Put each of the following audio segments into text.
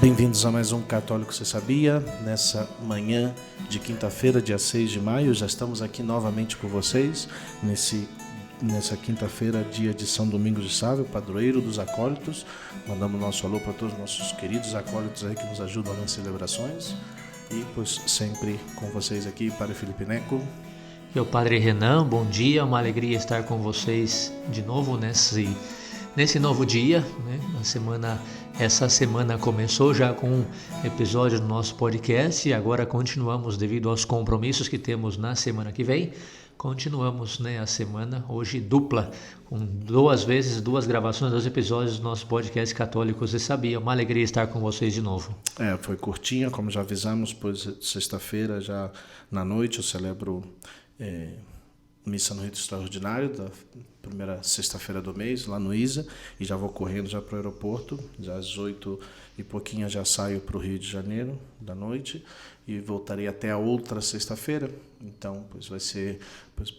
Bem-vindos a mais um Católico Você Sabia? Nessa manhã de quinta-feira, dia 6 de maio, já estamos aqui novamente com vocês, nessa quinta-feira, dia de São Domingos de Sávio, padroeiro dos acólitos. Mandamos nosso alô para todos os nossos queridos acólitos aí que nos ajudam nas celebrações. E, pois, sempre com vocês aqui, Padre Felipe Neco. E o Padre Renan, bom dia, uma alegria estar com vocês de novo nesse novo dia, né? Essa semana começou já com um episódio do nosso podcast e agora continuamos devido aos compromissos que temos na semana que vem. Continuamos, né, a semana hoje dupla, com duas gravações, 2 episódios do nosso podcast Católico Você Sabia. Uma alegria estar com vocês de novo. Foi curtinha, como já avisamos, pois sexta-feira já na noite eu celebro missa no rito extraordinário da primeira sexta-feira do mês, lá no ISA, e já vou correndo já para o aeroporto, já às 8 e pouquinho já saio para o Rio de Janeiro da noite e voltarei até a outra sexta-feira. Então, pois vai ser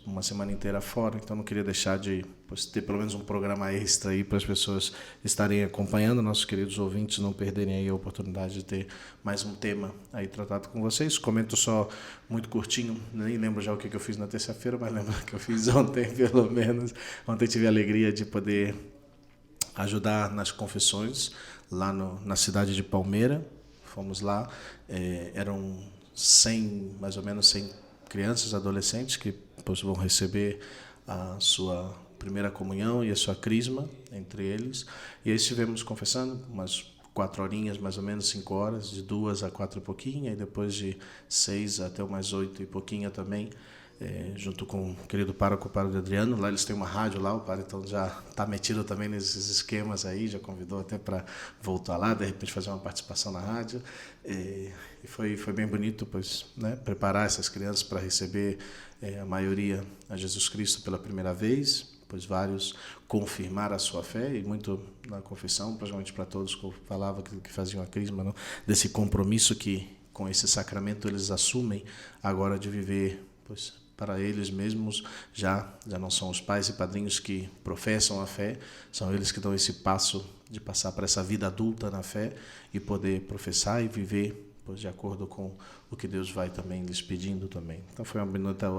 uma semana inteira fora, então não queria deixar de ter pelo menos um programa extra aí para as pessoas estarem acompanhando, nossos queridos ouvintes não perderem aí a oportunidade de ter mais um tema aí tratado com vocês. Comento só muito curtinho, nem lembro já o que eu fiz na terça-feira, mas lembro que eu fiz ontem pelo menos. Ontem tive a alegria de poder ajudar nas confissões lá na cidade de Palmeira. Fomos lá, eram mais ou menos 100 crianças, adolescentes que vão receber a sua primeira comunhão e a sua crisma entre eles. E aí estivemos confessando umas 4 horinhas, mais ou menos 5 horas, de 2 a 4 e pouquinho, e depois de 6 até umas 8 e pouquinho também, junto com o querido pároco, o Padre Adriano. Lá eles têm uma rádio lá, o padre então já está metido também nesses esquemas aí, já convidou até para voltar lá, de repente fazer uma participação na rádio. E foi bem bonito, preparar essas crianças para receber a maioria a Jesus Cristo pela primeira vez, pois vários confirmaram a sua fé, e muito na confissão, praticamente para todos que eu falava que faziam a crisma, não? Desse compromisso que com esse sacramento eles assumem agora de viver, para eles mesmos, já não são os pais e padrinhos que professam a fé, são eles que dão esse passo de passar para essa vida adulta na fé e poder professar e viver de acordo com o que Deus vai também lhes pedindo também. Então foi uma bonita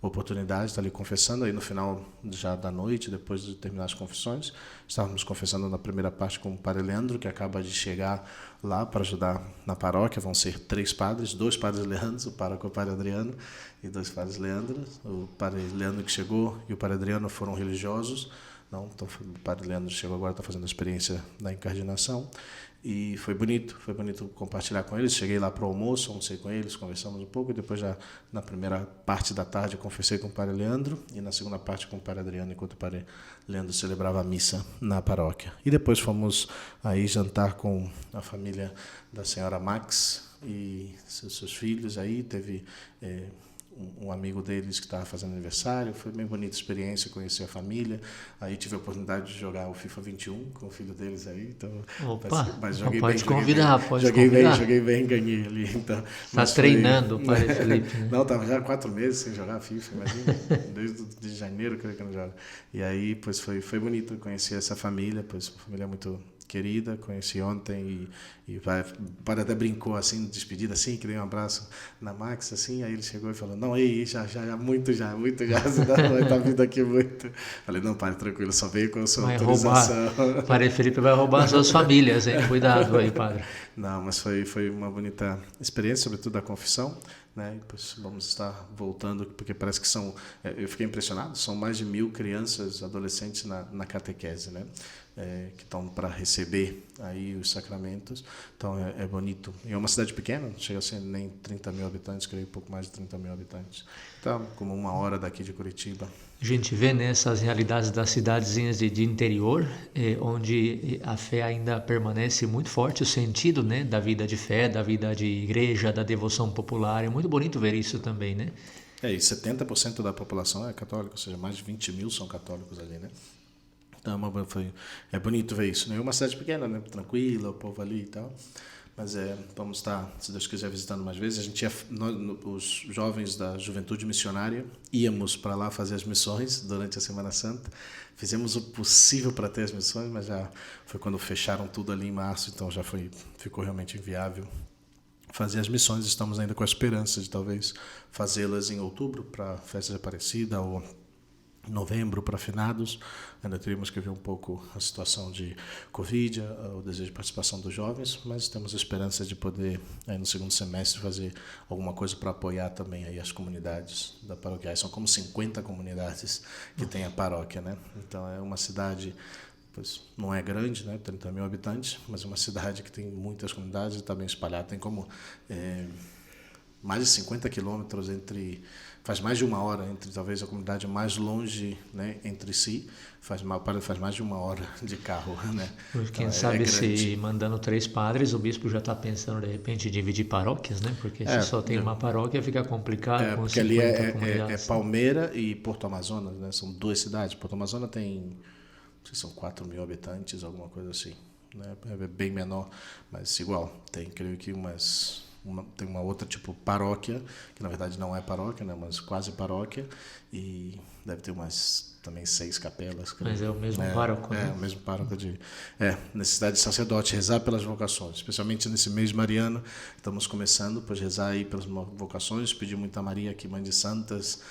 oportunidade de estar ali confessando. Aí no final já da noite, depois de terminar as confissões, estávamos confessando na primeira parte com o Padre Leandro, que acaba de chegar lá para ajudar na paróquia. Vão ser 3 padres, 2 padres Leandros, o pároco é o Padre Adriano, e 2 padres Leandros. O Padre Leandro que chegou e o Padre Adriano foram religiosos. Então o Padre Leandro chegou agora, está fazendo a experiência da incardinação. E foi bonito compartilhar com eles. Cheguei lá para o almoço, almocei com eles, conversamos um pouco, e depois já na primeira parte da tarde eu confessei com o Padre Leandro, e na segunda parte com o Padre Adriano, enquanto o Padre Leandro celebrava a missa na paróquia. E depois fomos aí jantar com a família da senhora Max e seus filhos. Aí teve um amigo deles que estava fazendo aniversário. Foi bem bonita a experiência, conhecer a família. Aí tive a oportunidade de jogar o FIFA 21 com o filho deles aí. Então, mas joguei bem. Joguei bem, ganhei ali. Então, está treinando o Padre Felipe, né? Não, estava já 4 meses sem jogar FIFA, imagina. Desde janeiro, creio que eu não jogo. E aí, foi bonito conhecer essa família, uma família muito querida. Conheci ontem e o padre até brincou assim, despedida assim, que dei um abraço na Max, assim. Aí ele chegou e falou: não, já, muito já, você tá vindo aqui muito. Falei: não, padre, tranquilo, só veio com a sua autorização. O Padre Felipe vai roubar as suas famílias, hein? Cuidado aí, padre. Não, mas foi uma bonita experiência, sobretudo a confissão, né? E depois vamos estar voltando, porque parece que eu fiquei impressionado, são mais de 1.000 crianças, adolescentes na catequese, né? Que estão para receber aí os sacramentos. Então é bonito. E é uma cidade pequena, não chega a ser nem 30 mil habitantes, creio pouco mais de 30 mil habitantes. Então, como 1 hora daqui de Curitiba. A gente vê nessas realidades das cidadezinhas de interior, onde a fé ainda permanece muito forte, o sentido, né, da vida de fé, da vida de igreja, da devoção popular. É muito bonito ver isso também, né? E 70% da população é católica, ou seja, mais de 20 mil são católicos ali, né? Então é bonito ver isso, né? É uma cidade pequena, né? Tranquila, o povo ali e tal. Mas vamos estar, se Deus quiser, visitando mais vezes. A gente os jovens da Juventude Missionária, íamos para lá fazer as missões durante a Semana Santa. Fizemos o possível para ter as missões, mas já foi quando fecharam tudo ali em março, então já ficou realmente inviável fazer as missões. Estamos ainda com a esperança de talvez fazê-las em outubro para a Festa de Aparecida ou novembro para finados. Ainda teríamos que ver um pouco a situação de Covid, o desejo de participação dos jovens, mas temos a esperança de poder, aí no segundo semestre, fazer alguma coisa para apoiar também aí as comunidades da paróquia. São como 50 comunidades que tem a paróquia, né? Então é uma cidade, pois não é grande, né? 30 mil habitantes, mas é uma cidade que tem muitas comunidades e está bem espalhada. Tem como mais de 50 quilômetros faz mais de uma hora entre talvez a comunidade mais longe, né, entre si, faz mais de uma hora de carro, né? Quem então, sabe se mandando 3 padres, o bispo já está pensando de repente em dividir paróquias, né? Porque se só tem uma paróquia fica complicado com porque 50 ali comunidades. É Palmeira e Porto Amazonas, né? São 2 cidades. Porto Amazonas tem, não sei se são 4 mil habitantes, alguma coisa assim, né? É bem menor, mas igual, tem creio que tem uma outra tipo paróquia, que na verdade não é paróquia, né, mas quase paróquia, e deve ter também 6 capelas. Mas é o mesmo pároco, né? É o mesmo pároco necessidade de sacerdote, rezar pelas vocações, especialmente nesse mês mariano, estamos começando, pois rezar aí pelas vocações, pedir muita Maria que mande santas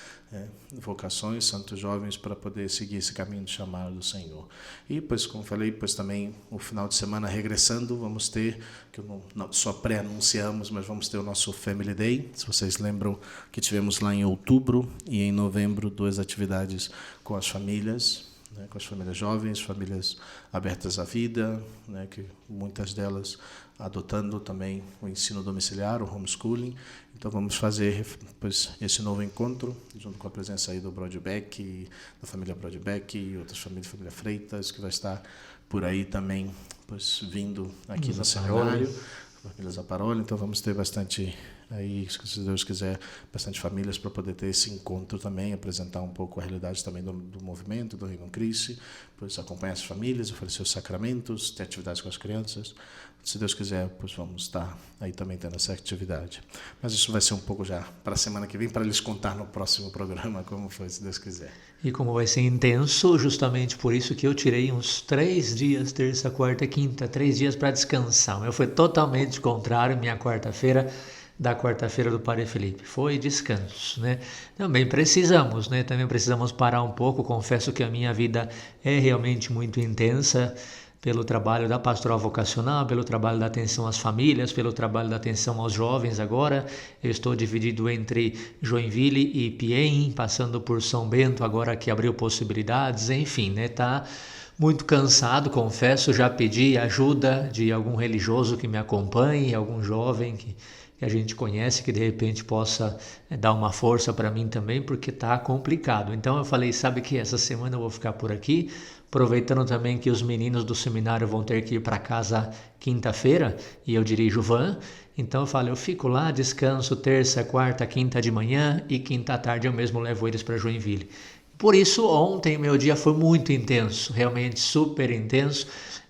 vocações, santos jovens, para poder seguir esse caminho de chamado do Senhor. E, pois, como falei, pois também o final de semana regressando, vamos ter, que não só pré-anunciamos, mas vamos ter o nosso Family Day. Se vocês lembram que tivemos lá em outubro e em novembro 2 atividades com as famílias, né, com as famílias jovens, famílias abertas à vida, né, que muitas delas adotando também o ensino domiciliar, o homeschooling. Então vamos fazer pois, esse novo encontro, junto com a presença aí do Brodbeck, da família Brodbeck e outras famílias, família Freitas, que vai estar por aí também, pois, vindo aqui no seminário, família Zaparoli. Então vamos ter bastante, aí, se Deus quiser, bastante famílias para poder ter esse encontro também, apresentar um pouco a realidade também do movimento, do Reino Cristo, pois acompanhar as famílias, oferecer os sacramentos, ter atividades com as crianças. Se Deus quiser, pois vamos estar aí também tendo essa atividade. Mas isso vai ser um pouco já para a semana que vem, para lhes contar no próximo programa como foi, se Deus quiser. E como vai ser intenso, justamente por isso que eu tirei uns 3 dias, terça, quarta e quinta, 3 dias para descansar. O meu foi totalmente contrário, minha quarta-feira, da quarta-feira do Padre Felipe. Foi descanso, né? Também precisamos, né? Também precisamos parar um pouco. Confesso que a minha vida é realmente muito intensa, pelo trabalho da pastoral vocacional, pelo trabalho da atenção às famílias, pelo trabalho da atenção aos jovens agora. Eu estou dividido entre Joinville e Piem, passando por São Bento, agora que abriu possibilidades, enfim, né? Tá muito cansado, confesso, já pedi ajuda de algum religioso que me acompanhe, algum jovem que a gente conhece, que de repente possa dar uma força para mim também, porque tá complicado. Então eu falei, sabe que essa semana eu vou ficar por aqui, aproveitando também que os meninos do seminário vão ter que ir para casa quinta-feira, e eu dirijo van, então eu falo, eu fico lá, descanso terça, quarta, quinta de manhã, e quinta à tarde eu mesmo levo eles para Joinville. Por isso ontem meu dia foi muito intenso, realmente super intenso.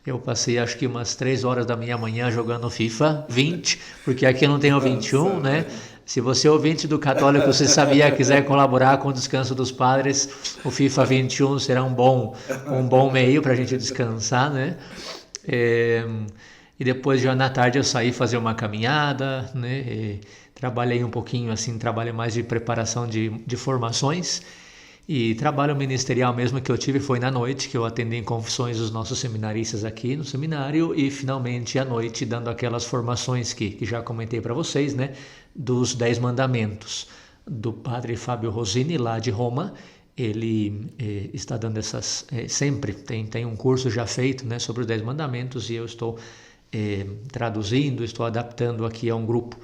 Eu passei acho que umas 3 horas da minha manhã jogando FIFA 20, porque aqui eu não tenho 21, né? Se você é ouvinte do Católico, você sabia, quiser colaborar com o Descanso dos Padres, o FIFA 21 será um bom meio para a gente descansar, né? E depois, já na tarde, eu saí fazer uma caminhada, né? E trabalhei um pouquinho, assim, trabalho mais de preparação de formações. E trabalho ministerial mesmo que eu tive foi na noite, que eu atendi em confissões os nossos seminaristas aqui no seminário, e finalmente à noite dando aquelas formações que já comentei para vocês, né, dos 10 mandamentos do padre Fábio Rosini, lá de Roma. Ele está dando essas, sempre tem um curso já feito, né, sobre os 10 mandamentos, e eu estou traduzindo, estou adaptando aqui a um grupo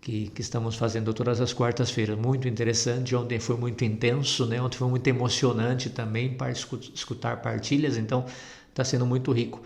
que estamos fazendo todas as quartas-feiras. Muito interessante. Ontem foi muito intenso, né? Ontem foi muito emocionante também para escutar partilhas, então está sendo muito rico.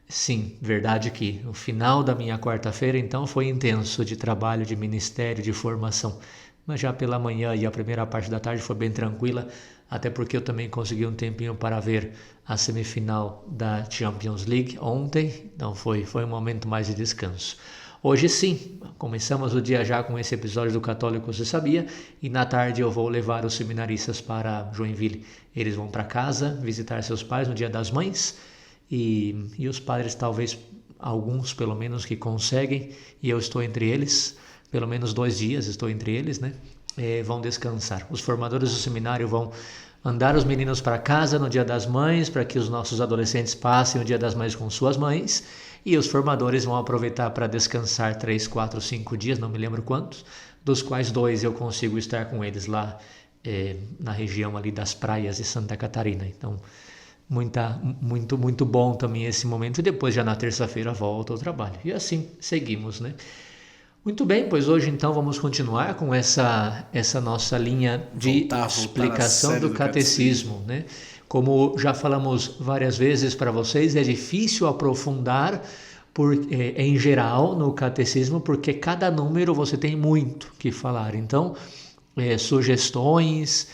Sim, verdade que no final da minha quarta-feira, então, foi intenso de trabalho, de ministério, de formação. Mas já pela manhã e a primeira parte da tarde foi bem tranquila, até porque eu também consegui um tempinho para ver a semifinal da Champions League ontem, então foi um momento mais de descanso. Hoje sim, começamos o dia já com esse episódio do Católico Você Sabia, e na tarde eu vou levar os seminaristas para Joinville. Eles vão para casa visitar seus pais no Dia das Mães, e os padres, talvez alguns pelo menos, que conseguem, e eu estou entre eles, pelo menos 2 dias estou entre eles, né? Vão descansar. Os formadores do seminário vão mandar os meninos para casa no Dia das Mães, para que os nossos adolescentes passem o Dia das Mães com suas mães, e os formadores vão aproveitar para descansar 3, 4, 5 dias, não me lembro quantos, dos quais 2 eu consigo estar com eles lá na região ali das praias de Santa Catarina. Então, muito bom também esse momento, e depois já na terça-feira volta ao trabalho. E assim seguimos, né? Muito bem, pois hoje então vamos continuar com essa nossa linha de explicação do catecismo, né? Como já falamos várias vezes para vocês, é difícil aprofundar em geral no catecismo, porque cada número você tem muito que falar. Então, sugestões,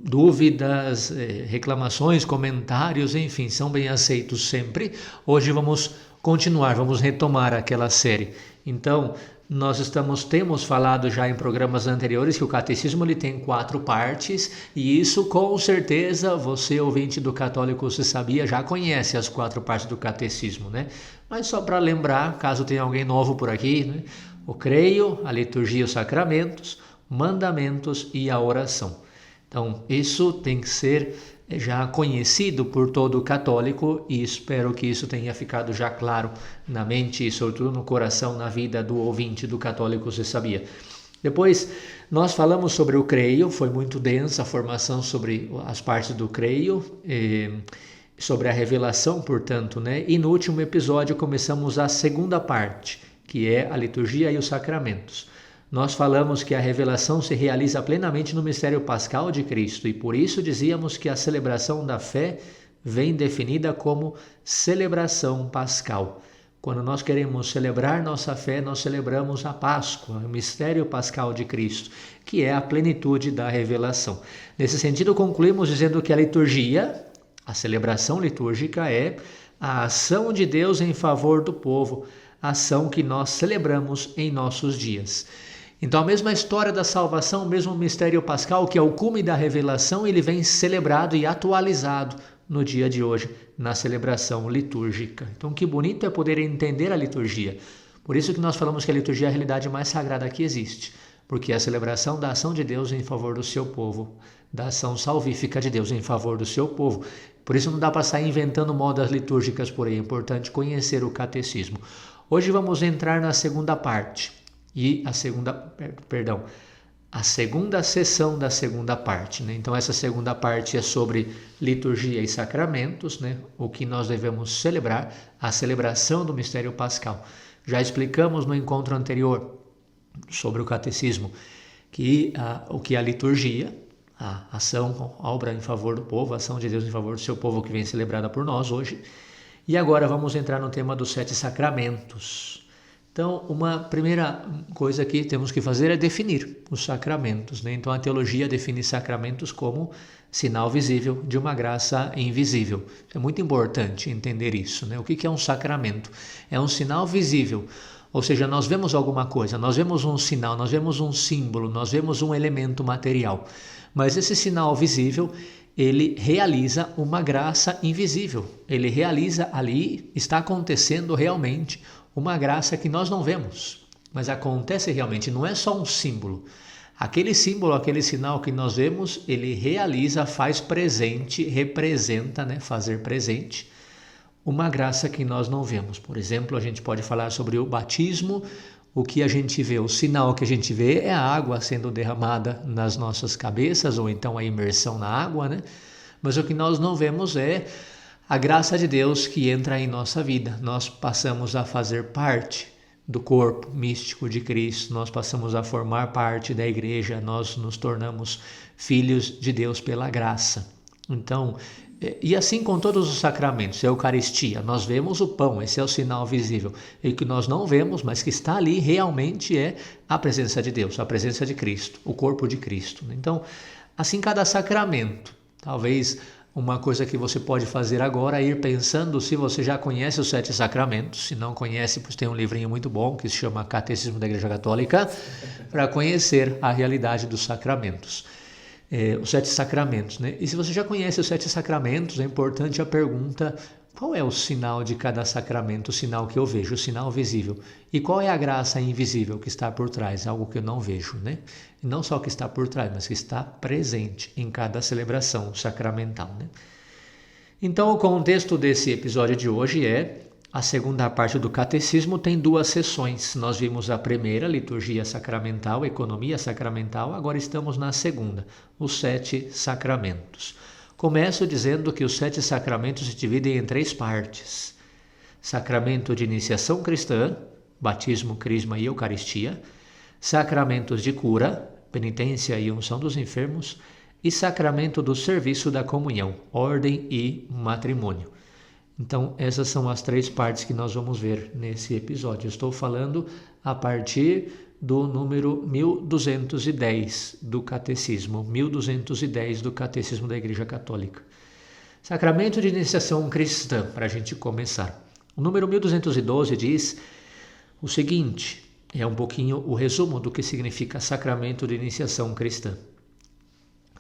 dúvidas, reclamações, comentários, enfim, são bem aceitos sempre. Hoje vamos continuar, vamos retomar aquela série. Então, nós temos falado já em programas anteriores que o catecismo ele tem 4 partes, e isso com certeza você, ouvinte do Católico Você Sabia, já conhece as 4 partes do catecismo, né? Mas só para lembrar, caso tenha alguém novo por aqui, né? O creio, a liturgia e os sacramentos, mandamentos e a oração. Então, isso tem que ser já conhecido por todo católico, e espero que isso tenha ficado já claro na mente e sobretudo no coração, na vida do ouvinte do Católico Você Sabia. Depois nós falamos sobre o creio, foi muito densa a formação sobre as partes do creio, sobre a revelação, portanto, né? E no último episódio começamos a segunda parte, que é a liturgia e os sacramentos. Nós falamos que a revelação se realiza plenamente no mistério pascal de Cristo, e por isso dizíamos que a celebração da fé vem definida como celebração pascal. Quando nós queremos celebrar nossa fé, nós celebramos a Páscoa, o mistério pascal de Cristo, que é a plenitude da revelação. Nesse sentido, concluímos dizendo que a liturgia, a celebração litúrgica, é a ação de Deus em favor do povo, a ação que nós celebramos em nossos dias. Então, a mesma história da salvação, o mesmo mistério pascal, que é o cume da revelação, ele vem celebrado e atualizado no dia de hoje, na celebração litúrgica. Então, que bonito é poder entender a liturgia. Por isso que nós falamos que a liturgia é a realidade mais sagrada que existe, porque é a celebração da ação de Deus em favor do seu povo, da ação salvífica de Deus em favor do seu povo. Por isso não dá para sair inventando modas litúrgicas por aí, é importante conhecer o catecismo. Hoje vamos entrar na segunda parte. E a segunda sessão da segunda parte, né? Então essa segunda parte é sobre liturgia e sacramentos, né? O que nós devemos celebrar, a celebração do mistério pascal. Já explicamos no encontro anterior sobre o catecismo que o que é a liturgia, a ação, a obra em favor do povo, a ação de Deus em favor do seu povo, que vem celebrada por nós hoje. E agora vamos entrar no tema dos 7 sacramentos. Então, uma primeira coisa que temos que fazer é definir os sacramentos, né? Então, a teologia define sacramentos como sinal visível de uma graça invisível. É muito importante entender isso, né? O que é um sacramento? É um sinal visível, ou seja, nós vemos alguma coisa, nós vemos um sinal, nós vemos um símbolo, nós vemos um elemento material. Mas esse sinal visível, ele realiza uma graça invisível. Ele realiza ali, está acontecendo realmente uma graça que nós não vemos, mas acontece realmente, não é só um símbolo. Aquele símbolo, aquele sinal que nós vemos, ele realiza, faz presente, representa, né, fazer presente, uma graça que nós não vemos. Por exemplo, a gente pode falar sobre o batismo. O que a gente vê, o sinal que a gente vê é a água sendo derramada nas nossas cabeças, ou então a imersão na água, né? Mas o que nós não vemos é a graça de Deus que entra em nossa vida. Nós passamos a fazer parte do corpo místico de Cristo, nós passamos a formar parte da igreja, nós nos tornamos filhos de Deus pela graça. Então, e assim com todos os sacramentos, a Eucaristia, nós vemos o pão, esse é o sinal visível. E o que nós não vemos, mas que está ali realmente é a presença de Deus, a presença de Cristo, o corpo de Cristo. Então, assim cada sacramento. Talvez Uma coisa que você pode fazer agora é ir pensando se você já conhece os 7 sacramentos. Se não conhece, pois tem um livrinho muito bom que se chama Catecismo da Igreja Católica, para conhecer a realidade dos sacramentos. Os 7 sacramentos, né? E se você já conhece os 7 sacramentos, é importante a pergunta: qual é o sinal de cada sacramento, o sinal que eu vejo, o sinal visível? E qual é a graça invisível que está por trás, algo que eu não vejo, né? E não só que está por trás, mas que está presente em cada celebração sacramental, né? Então, o contexto desse episódio de hoje é a segunda parte do catecismo, tem 2 sessões. Nós vimos a primeira, liturgia sacramental, economia sacramental, agora estamos na segunda, os 7 sacramentos. Começo dizendo que os 7 sacramentos se dividem em 3 partes: sacramento de iniciação cristã, batismo, crisma e eucaristia; sacramentos de cura, penitência e unção dos enfermos; e sacramento do serviço da comunhão, ordem e matrimônio. Então, essas são as 3 partes que nós vamos ver nesse episódio. Eu estou falando a partir do número 1210 do Catecismo, 1210 do Catecismo da Igreja Católica. Sacramento de iniciação cristã, para a gente começar. O número 1212 diz o seguinte, é um pouquinho o resumo do que significa sacramento de iniciação cristã.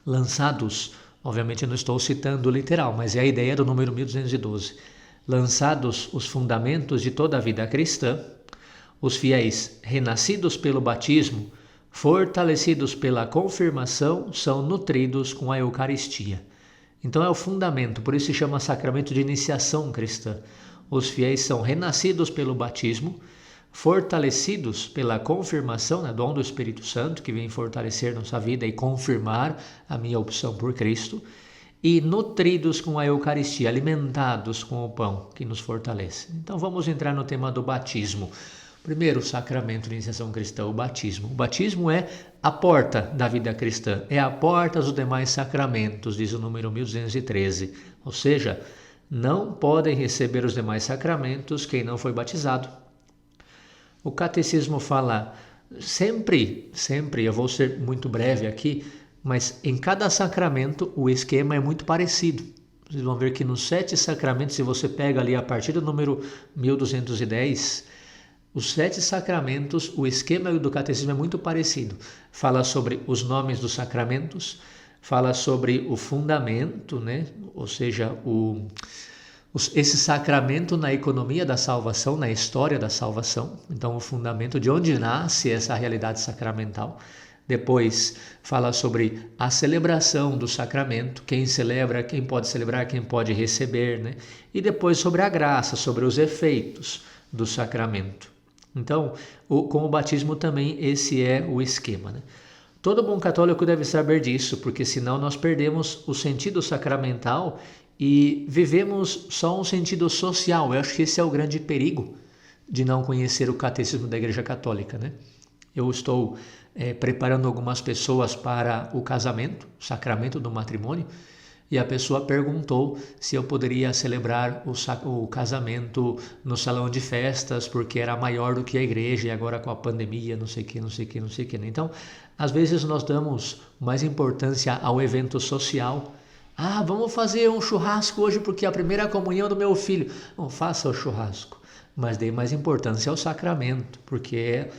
Lançados, obviamente eu não estou citando literal, mas é a ideia do número 1212. Lançados os fundamentos de toda a vida cristã, os fiéis renascidos pelo batismo, fortalecidos pela confirmação, são nutridos com a Eucaristia. Então é o fundamento, por isso se chama sacramento de iniciação cristã. Os fiéis são renascidos pelo batismo, fortalecidos pela confirmação, né, dom do Espírito Santo, que vem fortalecer nossa vida e confirmar a minha opção por Cristo, e nutridos com a Eucaristia, alimentados com o pão que nos fortalece. Então vamos entrar no tema do batismo. Primeiro sacramento de iniciação cristã, o batismo. O batismo é a porta da vida cristã, é a porta dos demais sacramentos, diz o número 1213. Ou seja, não podem receber os demais sacramentos quem não foi batizado. O catecismo fala sempre, eu vou ser muito breve aqui, mas em cada sacramento o esquema é muito parecido. Vocês vão ver que nos 7 sacramentos, se você pega ali a partir do número 1210, os 7 sacramentos, o esquema do catecismo é muito parecido. Fala sobre os nomes dos sacramentos, fala sobre o fundamento, né? Ou seja, esse sacramento na economia da salvação, na história da salvação. Então, o fundamento de onde nasce essa realidade sacramental. Depois, fala sobre a celebração do sacramento, quem celebra, quem pode celebrar, quem pode receber, né? E depois sobre a graça, sobre os efeitos do sacramento. Então, com o batismo também esse é o esquema, né? Todo bom católico deve saber disso, porque senão nós perdemos o sentido sacramental e vivemos só um sentido social. Eu acho que esse é o grande perigo de não conhecer o catecismo da Igreja Católica, né? Eu estou preparando algumas pessoas para o casamento, o sacramento do matrimônio, e a pessoa perguntou se eu poderia celebrar o casamento no salão de festas, porque era maior do que a igreja, e agora com a pandemia, não sei o que. Então, às vezes nós damos mais importância ao evento social. Ah, vamos fazer um churrasco hoje porque é a primeira comunhão do meu filho. Não, faça o churrasco, mas dê mais importância ao sacramento, porque é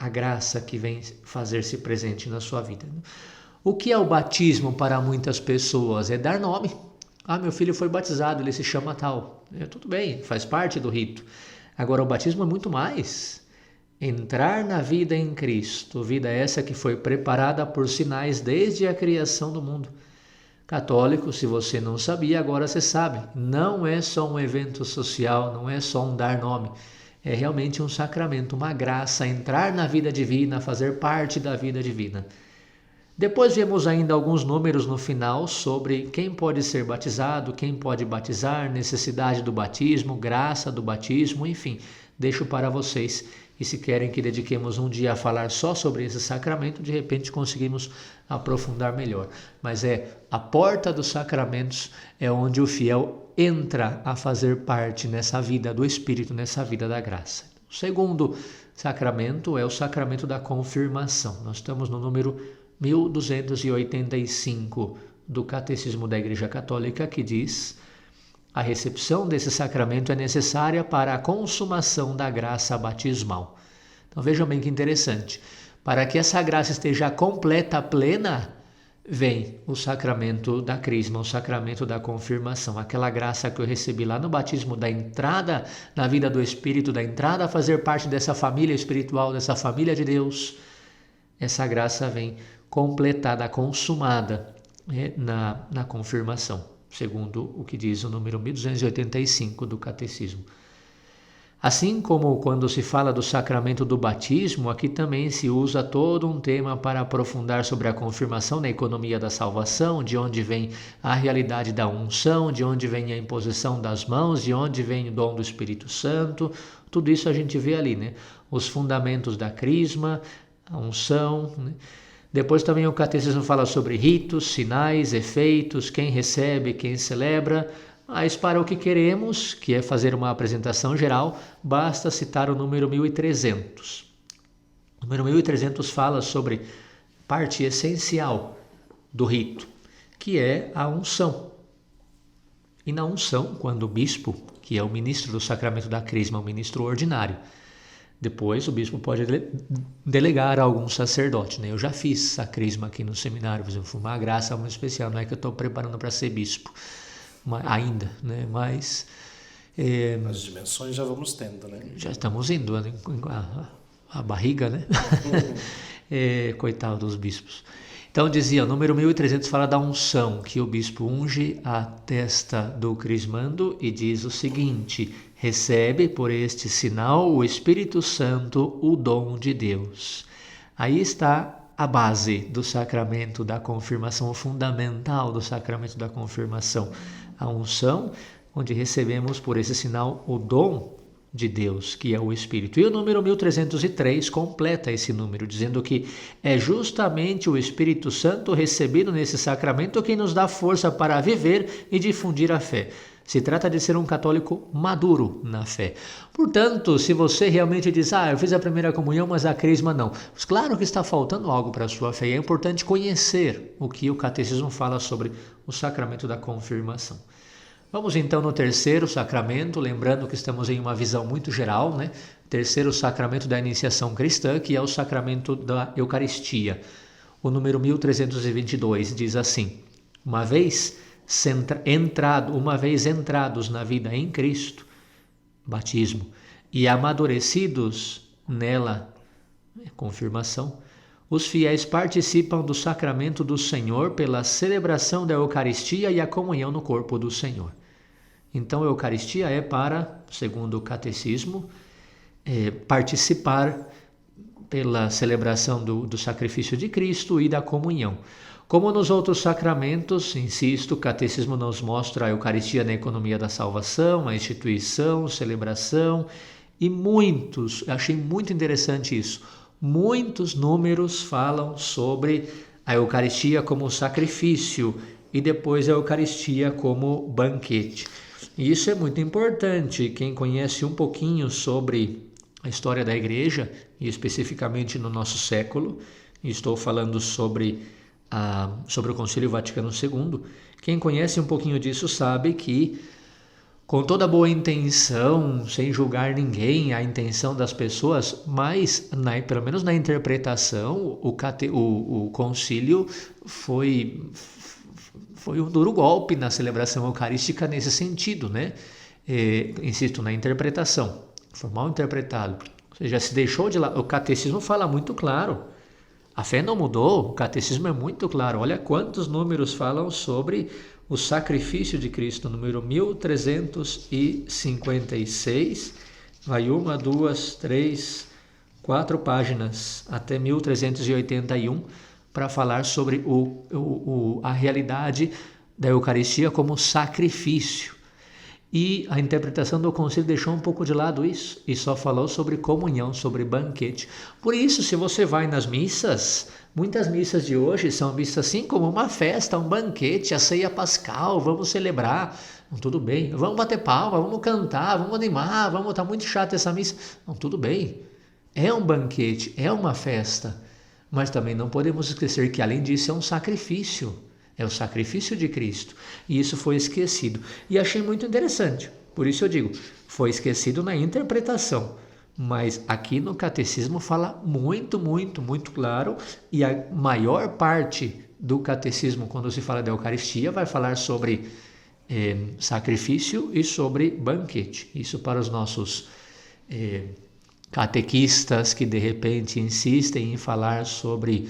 a graça que vem fazer-se presente na sua vida. O que é o batismo para muitas pessoas? É dar nome. Ah, meu filho foi batizado, ele se chama tal. Tudo bem, faz parte do rito. Agora, o batismo é muito mais. Entrar na vida em Cristo, vida essa que foi preparada por sinais desde a criação do mundo. Católico, se você não sabia, agora você sabe. Não é só um evento social, não é só um dar nome. É realmente um sacramento, uma graça, entrar na vida divina, fazer parte da vida divina. Depois vemos ainda alguns números no final sobre quem pode ser batizado, quem pode batizar, necessidade do batismo, graça do batismo, enfim, deixo para vocês. E se querem que dediquemos um dia a falar só sobre esse sacramento, de repente conseguimos aprofundar melhor. Mas a porta dos sacramentos é onde o fiel entra a fazer parte nessa vida do Espírito, nessa vida da graça. O segundo sacramento é o sacramento da confirmação. Nós estamos no número 1285 do Catecismo da Igreja Católica, que diz: a recepção desse sacramento é necessária para a consumação da graça batismal. Então vejam bem que interessante. Para que essa graça esteja completa, plena, vem o sacramento da crisma, o sacramento da confirmação. Aquela graça que eu recebi lá no batismo, da entrada na vida do Espírito, da entrada a fazer parte dessa família espiritual, dessa família de Deus. Essa graça vem completada, consumada, na confirmação, segundo o que diz o número 1285 do Catecismo. Assim como quando se fala do sacramento do batismo, aqui também se usa todo um tema para aprofundar sobre a confirmação na economia da salvação, de onde vem a realidade da unção, de onde vem a imposição das mãos, de onde vem o dom do Espírito Santo. Tudo isso a gente vê ali, né? Os fundamentos da crisma, a unção, né? Depois também o catecismo fala sobre ritos, sinais, efeitos, quem recebe, quem celebra. Mas para o que queremos, que é fazer uma apresentação geral, basta citar o número 1300. O número 1300 fala sobre parte essencial do rito, que é a unção. E na unção, quando o bispo, que é o ministro do sacramento da crisma, o ministro ordinário, depois o bispo pode delegar a algum sacerdote, né? Eu já fiz a crisma aqui no seminário, por exemplo, foi uma graça muito especial, não é que eu estou preparando para ser bispo ainda, né? Mas as dimensões já vamos tendo, né? Já estamos indo, a barriga, né? Coitado dos bispos. Então dizia, o número 1300 fala da unção, que o bispo unge a testa do crismando e diz o seguinte: recebe por este sinal o Espírito Santo, o dom de Deus. Aí está a base do sacramento da confirmação, o fundamental do sacramento da confirmação, a unção, onde recebemos por esse sinal o dom de Deus, que é o Espírito. E o número 1303 completa esse número, dizendo que é justamente o Espírito Santo recebido nesse sacramento quem nos dá força para viver e difundir a fé. Se trata de ser um católico maduro na fé. Portanto, se você realmente diz, eu fiz a primeira comunhão, mas a crisma não. Mas claro que está faltando algo para a sua fé. E é importante conhecer o que o catecismo fala sobre o sacramento da confirmação. Vamos então no terceiro sacramento, lembrando que estamos em uma visão muito geral, né? Terceiro sacramento da iniciação cristã, que é o sacramento da Eucaristia. O número 1322 diz assim: uma vez entrados na vida em Cristo, batismo, e amadurecidos nela, confirmação, os fiéis participam do sacramento do Senhor pela celebração da Eucaristia e a comunhão no corpo do Senhor. Então a Eucaristia é para, segundo o catecismo, participar pela celebração do sacrifício de Cristo e da comunhão. Como nos outros sacramentos, insisto, o catecismo nos mostra a Eucaristia na economia da salvação, a instituição, celebração e achei muito interessante isso, muitos números falam sobre a Eucaristia como sacrifício e depois a Eucaristia como banquete. E isso é muito importante. Quem conhece um pouquinho sobre a história da Igreja, e especificamente no nosso século, e estou falando sobre o Concílio Vaticano II, quem conhece um pouquinho disso sabe que, com toda boa intenção, sem julgar ninguém, a intenção das pessoas, mas pelo menos na interpretação, o concílio foi um duro golpe na celebração eucarística nesse sentido, né? Insisto, na interpretação, foi mal interpretado. Ou seja, se deixou de lado. O catecismo fala muito claro. A fé não mudou, o catecismo é muito claro. Olha quantos números falam sobre o sacrifício de Cristo. Número 1356, vai 1, 2, 3, 4 páginas, até 1381, para falar sobre a realidade da Eucaristia como sacrifício. E a interpretação do concílio deixou um pouco de lado isso e só falou sobre comunhão, sobre banquete. Por isso, se você vai nas missas, muitas missas de hoje são vistas assim como uma festa, um banquete, a ceia pascal, vamos celebrar. Tudo bem, vamos bater palma, vamos cantar, vamos animar, tá muito chato essa missa. Tudo bem, é um banquete, é uma festa, mas também não podemos esquecer que além disso é um sacrifício. é o sacrifício de Cristo. E isso foi esquecido. E achei muito interessante. Por isso eu digo, foi esquecido na interpretação. Mas aqui no catecismo fala muito, muito, muito claro. E a maior parte do catecismo, quando se fala da Eucaristia, vai falar sobre sacrifício e sobre banquete. Isso para os nossos catequistas que de repente insistem em falar sobre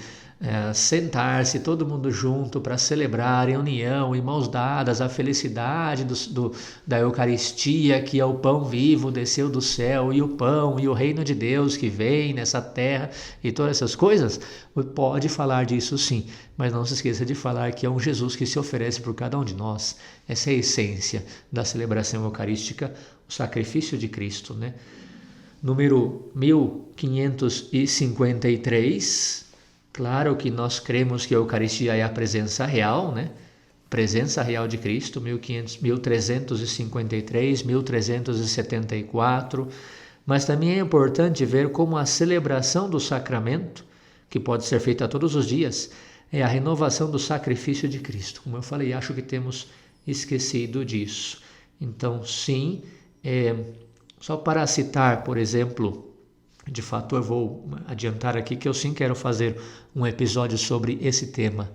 sentar-se todo mundo junto para celebrar em união, em mãos dadas, a felicidade da Eucaristia, que é o pão vivo, desceu do céu, e o pão, e o reino de Deus que vem nessa terra, e todas essas coisas. Pode falar disso sim, mas não se esqueça de falar que é um Jesus que se oferece por cada um de nós. Essa é a essência da celebração eucarística, o sacrifício de Cristo, né? Número 1553, claro que nós cremos que a Eucaristia é a presença real, né? Presença real de Cristo, 1353, 1374, mas também é importante ver como a celebração do sacramento, que pode ser feita todos os dias, é a renovação do sacrifício de Cristo. Como eu falei, acho que temos esquecido disso. Então, sim, só para citar, por exemplo, de fato eu vou adiantar aqui que eu sim quero fazer um episódio sobre esse tema,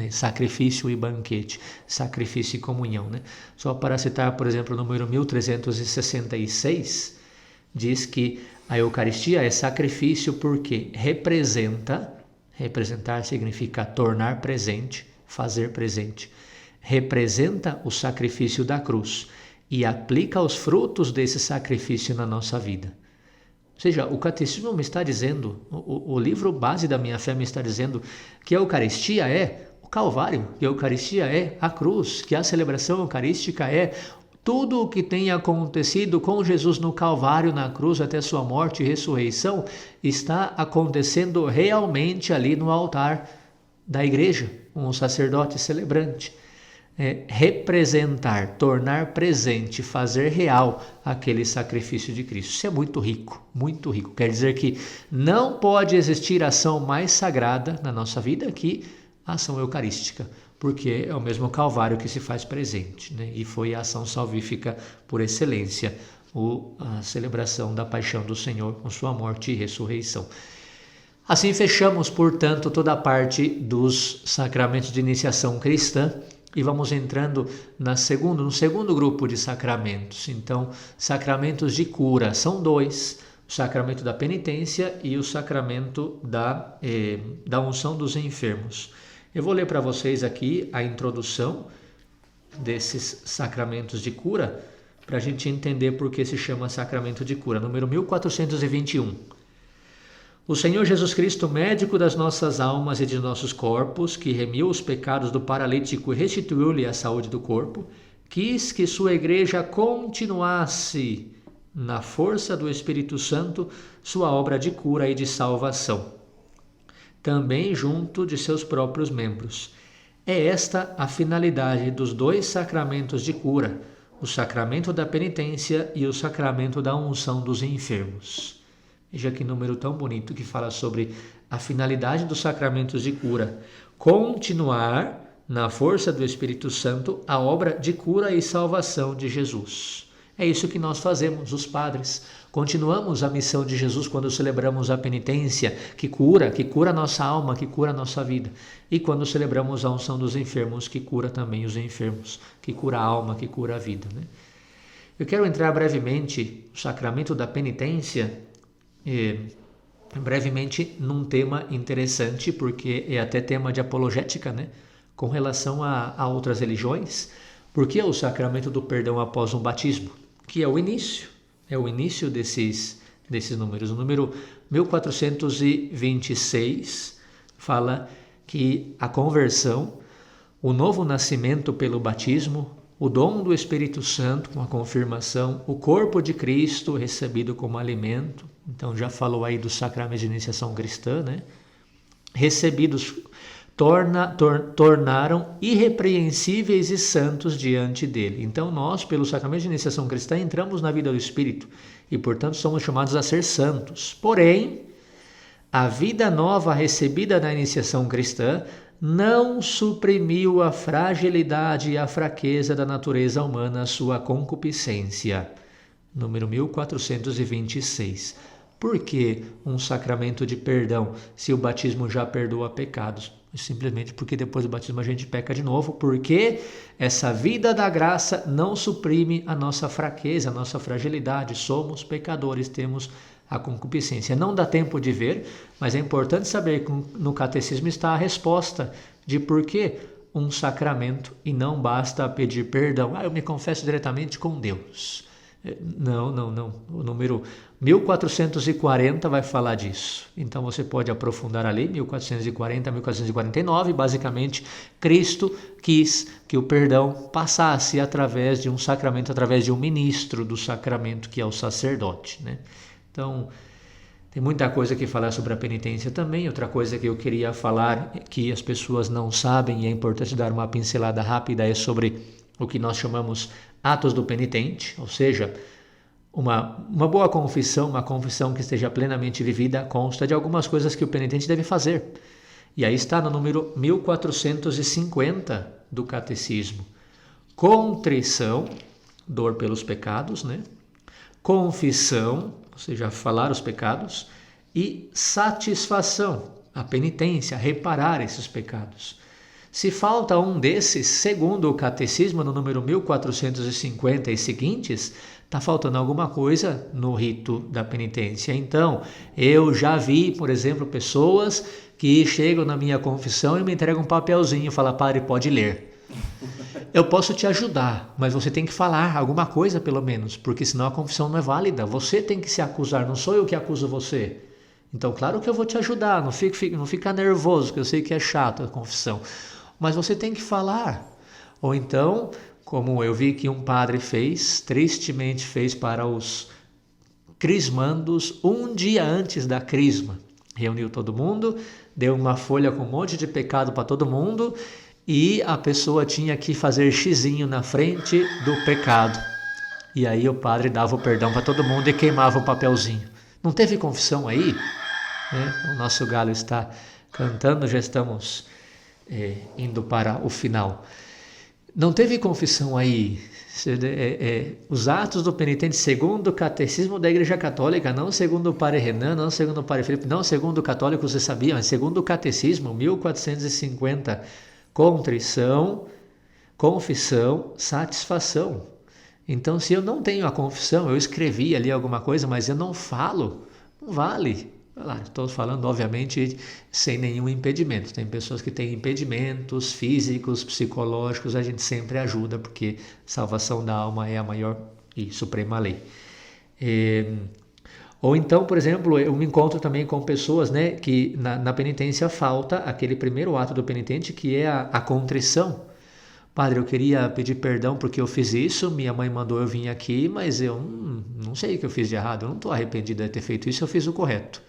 sacrifício e banquete, sacrifício e comunhão, né? Só para citar, por exemplo, o número 1366, diz que a Eucaristia é sacrifício porque representar significa tornar presente, fazer presente, representa o sacrifício da cruz e aplica os frutos desse sacrifício na nossa vida. Ou seja, o catecismo me está dizendo, o livro base da minha fé me está dizendo que a Eucaristia é o Calvário, que a Eucaristia é a cruz, que a celebração eucarística é tudo o que tem acontecido com Jesus no Calvário, na cruz, até sua morte e ressurreição, está acontecendo realmente ali no altar da igreja, um sacerdote celebrante. Representar, tornar presente, fazer real aquele sacrifício de Cristo. Isso é muito rico, muito rico. Quer dizer que não pode existir ação mais sagrada na nossa vida que a ação eucarística, porque é o mesmo Calvário que se faz presente, né? E foi a ação salvífica por excelência, a celebração da paixão do Senhor com sua morte e ressurreição. Assim fechamos, portanto, toda a parte dos sacramentos de iniciação cristã. E vamos entrando no segundo grupo de sacramentos. Então, sacramentos de cura são dois: o sacramento da penitência e o sacramento da unção dos enfermos. Eu vou ler para vocês aqui a introdução desses sacramentos de cura, para a gente entender por que se chama sacramento de cura. Número 1421. O Senhor Jesus Cristo, médico das nossas almas e de nossos corpos, que remiu os pecados do paralítico e restituiu-lhe a saúde do corpo, quis que sua igreja continuasse, na força do Espírito Santo, sua obra de cura e de salvação, também junto de seus próprios membros. É esta a finalidade dos dois sacramentos de cura, o sacramento da penitência e o sacramento da unção dos enfermos. Veja que número tão bonito que fala sobre a finalidade dos sacramentos de cura: continuar, na força do Espírito Santo, a obra de cura e salvação de Jesus. É isso que nós fazemos, os padres. Continuamos a missão de Jesus quando celebramos a penitência, que cura a nossa alma, que cura a nossa vida. E quando celebramos a unção dos enfermos, que cura também os enfermos, que cura a alma, que cura a vida, né? Eu quero entrar brevemente no sacramento da penitência, brevemente num tema interessante, porque é até tema de apologética, né? Com relação a outras religiões, porque é o sacramento do perdão após um batismo, que é o início desses números. O número 1426 fala que a conversão, o novo nascimento pelo batismo, o dom do Espírito Santo com a confirmação, o corpo de Cristo recebido como alimento. Então já falou aí do sacramento de iniciação cristã, né? Recebidos tornaram irrepreensíveis e santos diante dele. Então nós, pelo sacramento de iniciação cristã, entramos na vida do Espírito e, portanto, somos chamados a ser santos. Porém, a vida nova recebida na iniciação cristã não suprimiu a fragilidade e a fraqueza da natureza humana, sua concupiscência. Número 1426. Por que um sacramento de perdão se o batismo já perdoa pecados? Simplesmente porque depois do batismo a gente peca de novo, porque essa vida da graça não suprime a nossa fraqueza, a nossa fragilidade. Somos pecadores, temos a concupiscência. Não dá tempo de ver, mas é importante saber que no catecismo está a resposta de por que um sacramento e não basta pedir perdão. Eu me confesso diretamente com Deus. Não. O número 1440 vai falar disso. Então você pode aprofundar ali, 1440 a 1449. Basicamente, Cristo quis que o perdão passasse através de um sacramento, através de um ministro do sacramento, que é o sacerdote, né? Então, tem muita coisa que falar sobre a penitência também. Outra coisa que eu queria falar, que as pessoas não sabem e é importante dar uma pincelada rápida, é sobre o que nós chamamos atos do penitente, ou seja, uma boa confissão, uma confissão que esteja plenamente vivida, consta de algumas coisas que o penitente deve fazer. E aí está no número 1450 do Catecismo. Contrição, dor pelos pecados, né? Confissão, ou seja, falar os pecados, e satisfação, a penitência, reparar esses pecados. Se falta um desses, segundo o Catecismo, no número 1450 e seguintes, está faltando alguma coisa no rito da penitência. Então, eu já vi, por exemplo, pessoas que chegam na minha confissão e me entregam um papelzinho e falam: padre, pode ler. Eu posso te ajudar, mas você tem que falar alguma coisa pelo menos, porque senão a confissão não é válida. Você tem que se acusar, não sou eu que acuso você. Então, claro que eu vou te ajudar, não fica nervoso, porque eu sei que é chato a confissão. Mas você tem que falar. Ou então, como eu vi que um padre tristemente fez para os crismandos um dia antes da crisma. Reuniu todo mundo, deu uma folha com um monte de pecado para todo mundo e a pessoa tinha que fazer xizinho na frente do pecado. E aí o padre dava o perdão para todo mundo e queimava o papelzinho. Não teve confissão aí? O nosso galo está cantando, já estamos indo para o final. Não teve confissão aí? Os atos do penitente segundo o catecismo da Igreja Católica, não segundo o padre Renan, não segundo o padre Felipe, não segundo o católico, você sabia, mas segundo o catecismo, 1450, contrição, confissão, satisfação. Então, se eu não tenho a confissão, eu escrevi ali alguma coisa, mas eu não falo, não vale. Estou falando, obviamente, sem nenhum impedimento. Tem pessoas que têm impedimentos físicos, psicológicos, a gente sempre ajuda, porque salvação da alma é a maior e suprema lei. Ou então, por exemplo, eu me encontro também com pessoas, né, que na penitência falta aquele primeiro ato do penitente, que é a contrição. Padre, eu queria pedir perdão porque eu fiz isso, minha mãe mandou eu vir aqui, mas eu não sei o que eu fiz de errado, eu não estou arrependido de ter feito isso, eu fiz o correto.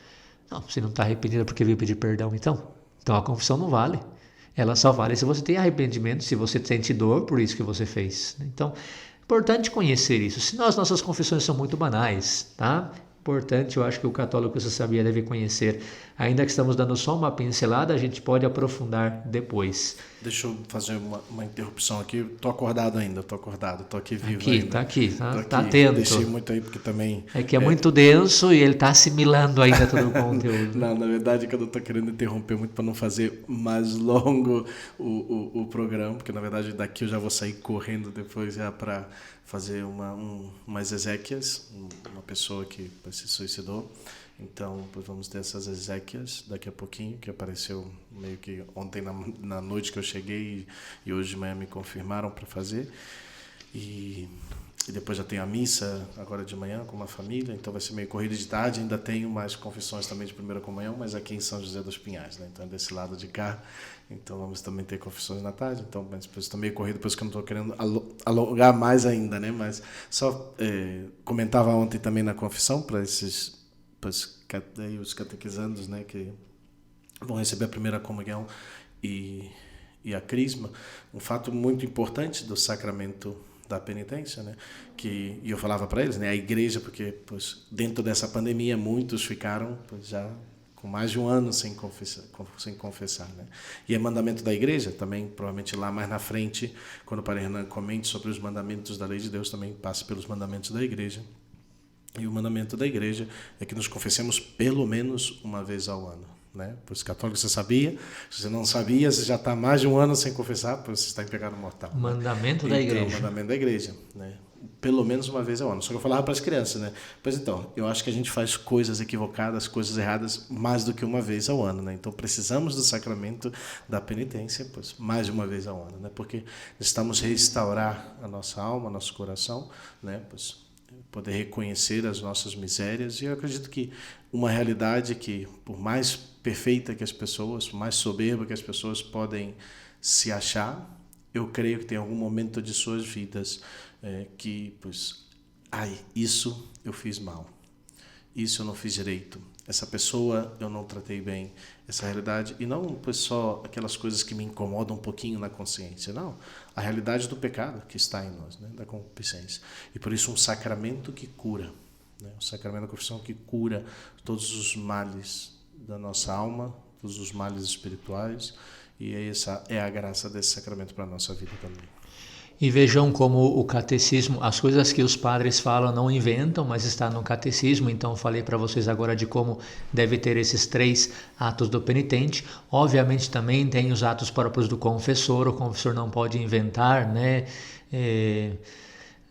Não, você não está arrependido porque veio pedir perdão, então? Então a confissão não vale. Ela só vale se você tem arrependimento, se você sente dor por isso que você fez. Então, é importante conhecer isso. Senão as nossas confissões são muito banais, tá? Importante, eu acho que o católico, você sabia, deve conhecer. Ainda que estamos dando só uma pincelada, a gente pode aprofundar depois. Deixa eu fazer uma interrupção aqui. Tô acordado ainda, tô aqui vivo aqui, ainda. Tá atento. Deixei muito aí porque também... É que é muito denso e ele tá assimilando ainda todo o conteúdo. Não, na verdade é que eu não tô querendo interromper muito para não fazer mais longo o programa, porque na verdade daqui eu já vou sair correndo depois já para fazer umas exéquias, uma pessoa que se suicidou. Então, vamos ter essas exéquias daqui a pouquinho, que apareceu meio que ontem na noite que eu cheguei e hoje de manhã me confirmaram para fazer. E depois já tem a missa agora de manhã com uma família, então vai ser meio corrida de tarde. Ainda tenho mais confissões também de primeira comunhão, mas aqui em São José dos Pinhais, né? Então é desse lado de cá. Então vamos também ter confissões na tarde. Então, mas depois estou meio corrido, por isso que eu não estou querendo alongar mais ainda, né? Mas só comentava ontem também na confissão para os catequizandos, né, que vão receber a primeira comunhão e a crisma, um fato muito importante do sacramento da penitência, né, e eu falava para eles, né, a igreja, porque dentro dessa pandemia muitos ficaram já com mais de um ano sem confessar, né? E é mandamento da igreja, também provavelmente lá mais na frente, quando o Padre Renan comente sobre os mandamentos da lei de Deus, também passa pelos mandamentos da igreja. E o mandamento da igreja é que nos confessemos pelo menos uma vez ao ano, né? Para os católicos você sabia, se você não sabia, você já está mais de um ano sem confessar, porque você está em pecado mortal. Mandamento da igreja. Então, mandamento da igreja, né? Pelo menos uma vez ao ano. Só que eu falava para as crianças, né? Pois então, eu acho que a gente faz coisas equivocadas, coisas erradas, mais do que uma vez ao ano, né? Então, precisamos do sacramento da penitência, pois, mais de uma vez ao ano, né? Porque estamos restaurar a nossa alma, nosso coração, né? Pois, poder reconhecer as nossas misérias. E eu acredito que uma realidade que, por mais perfeita que as pessoas, por mais soberba que as pessoas podem se achar, eu creio que tem algum momento de suas vidas que, pois, isso eu fiz mal, isso eu não fiz direito, essa pessoa eu não tratei bem, essa realidade, e não pois, só aquelas coisas que me incomodam um pouquinho na consciência, não, a realidade do pecado que está em nós, né, da concupiscência. E por isso um sacramento que cura, né, o sacramento da confissão que cura todos os males da nossa alma, todos os males espirituais, e essa é a graça desse sacramento para a nossa vida também. E vejam como o catecismo, as coisas que os padres falam não inventam, mas está no catecismo. Então falei para vocês agora de como deve ter esses 3 atos do penitente. Obviamente também tem os atos próprios do confessor. O confessor não pode inventar, né?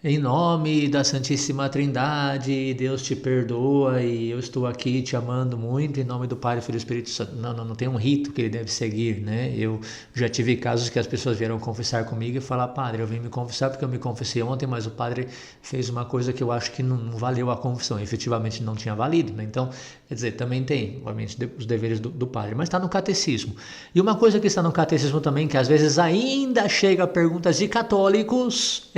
Em nome da Santíssima Trindade, Deus te perdoa e eu estou aqui te amando muito, em nome do Pai, do Filho e do Espírito Santo. Não tem um rito que ele deve seguir, né? Eu já tive casos que as pessoas vieram confessar comigo e falar, padre, eu vim me confessar porque eu me confessei ontem, mas o padre fez uma coisa que eu acho que não valeu a confissão, efetivamente não tinha valido, né? Então, quer dizer, também tem, obviamente, os deveres do padre, mas está no catecismo. E uma coisa que está no catecismo também, que às vezes ainda chega a perguntas de católicos,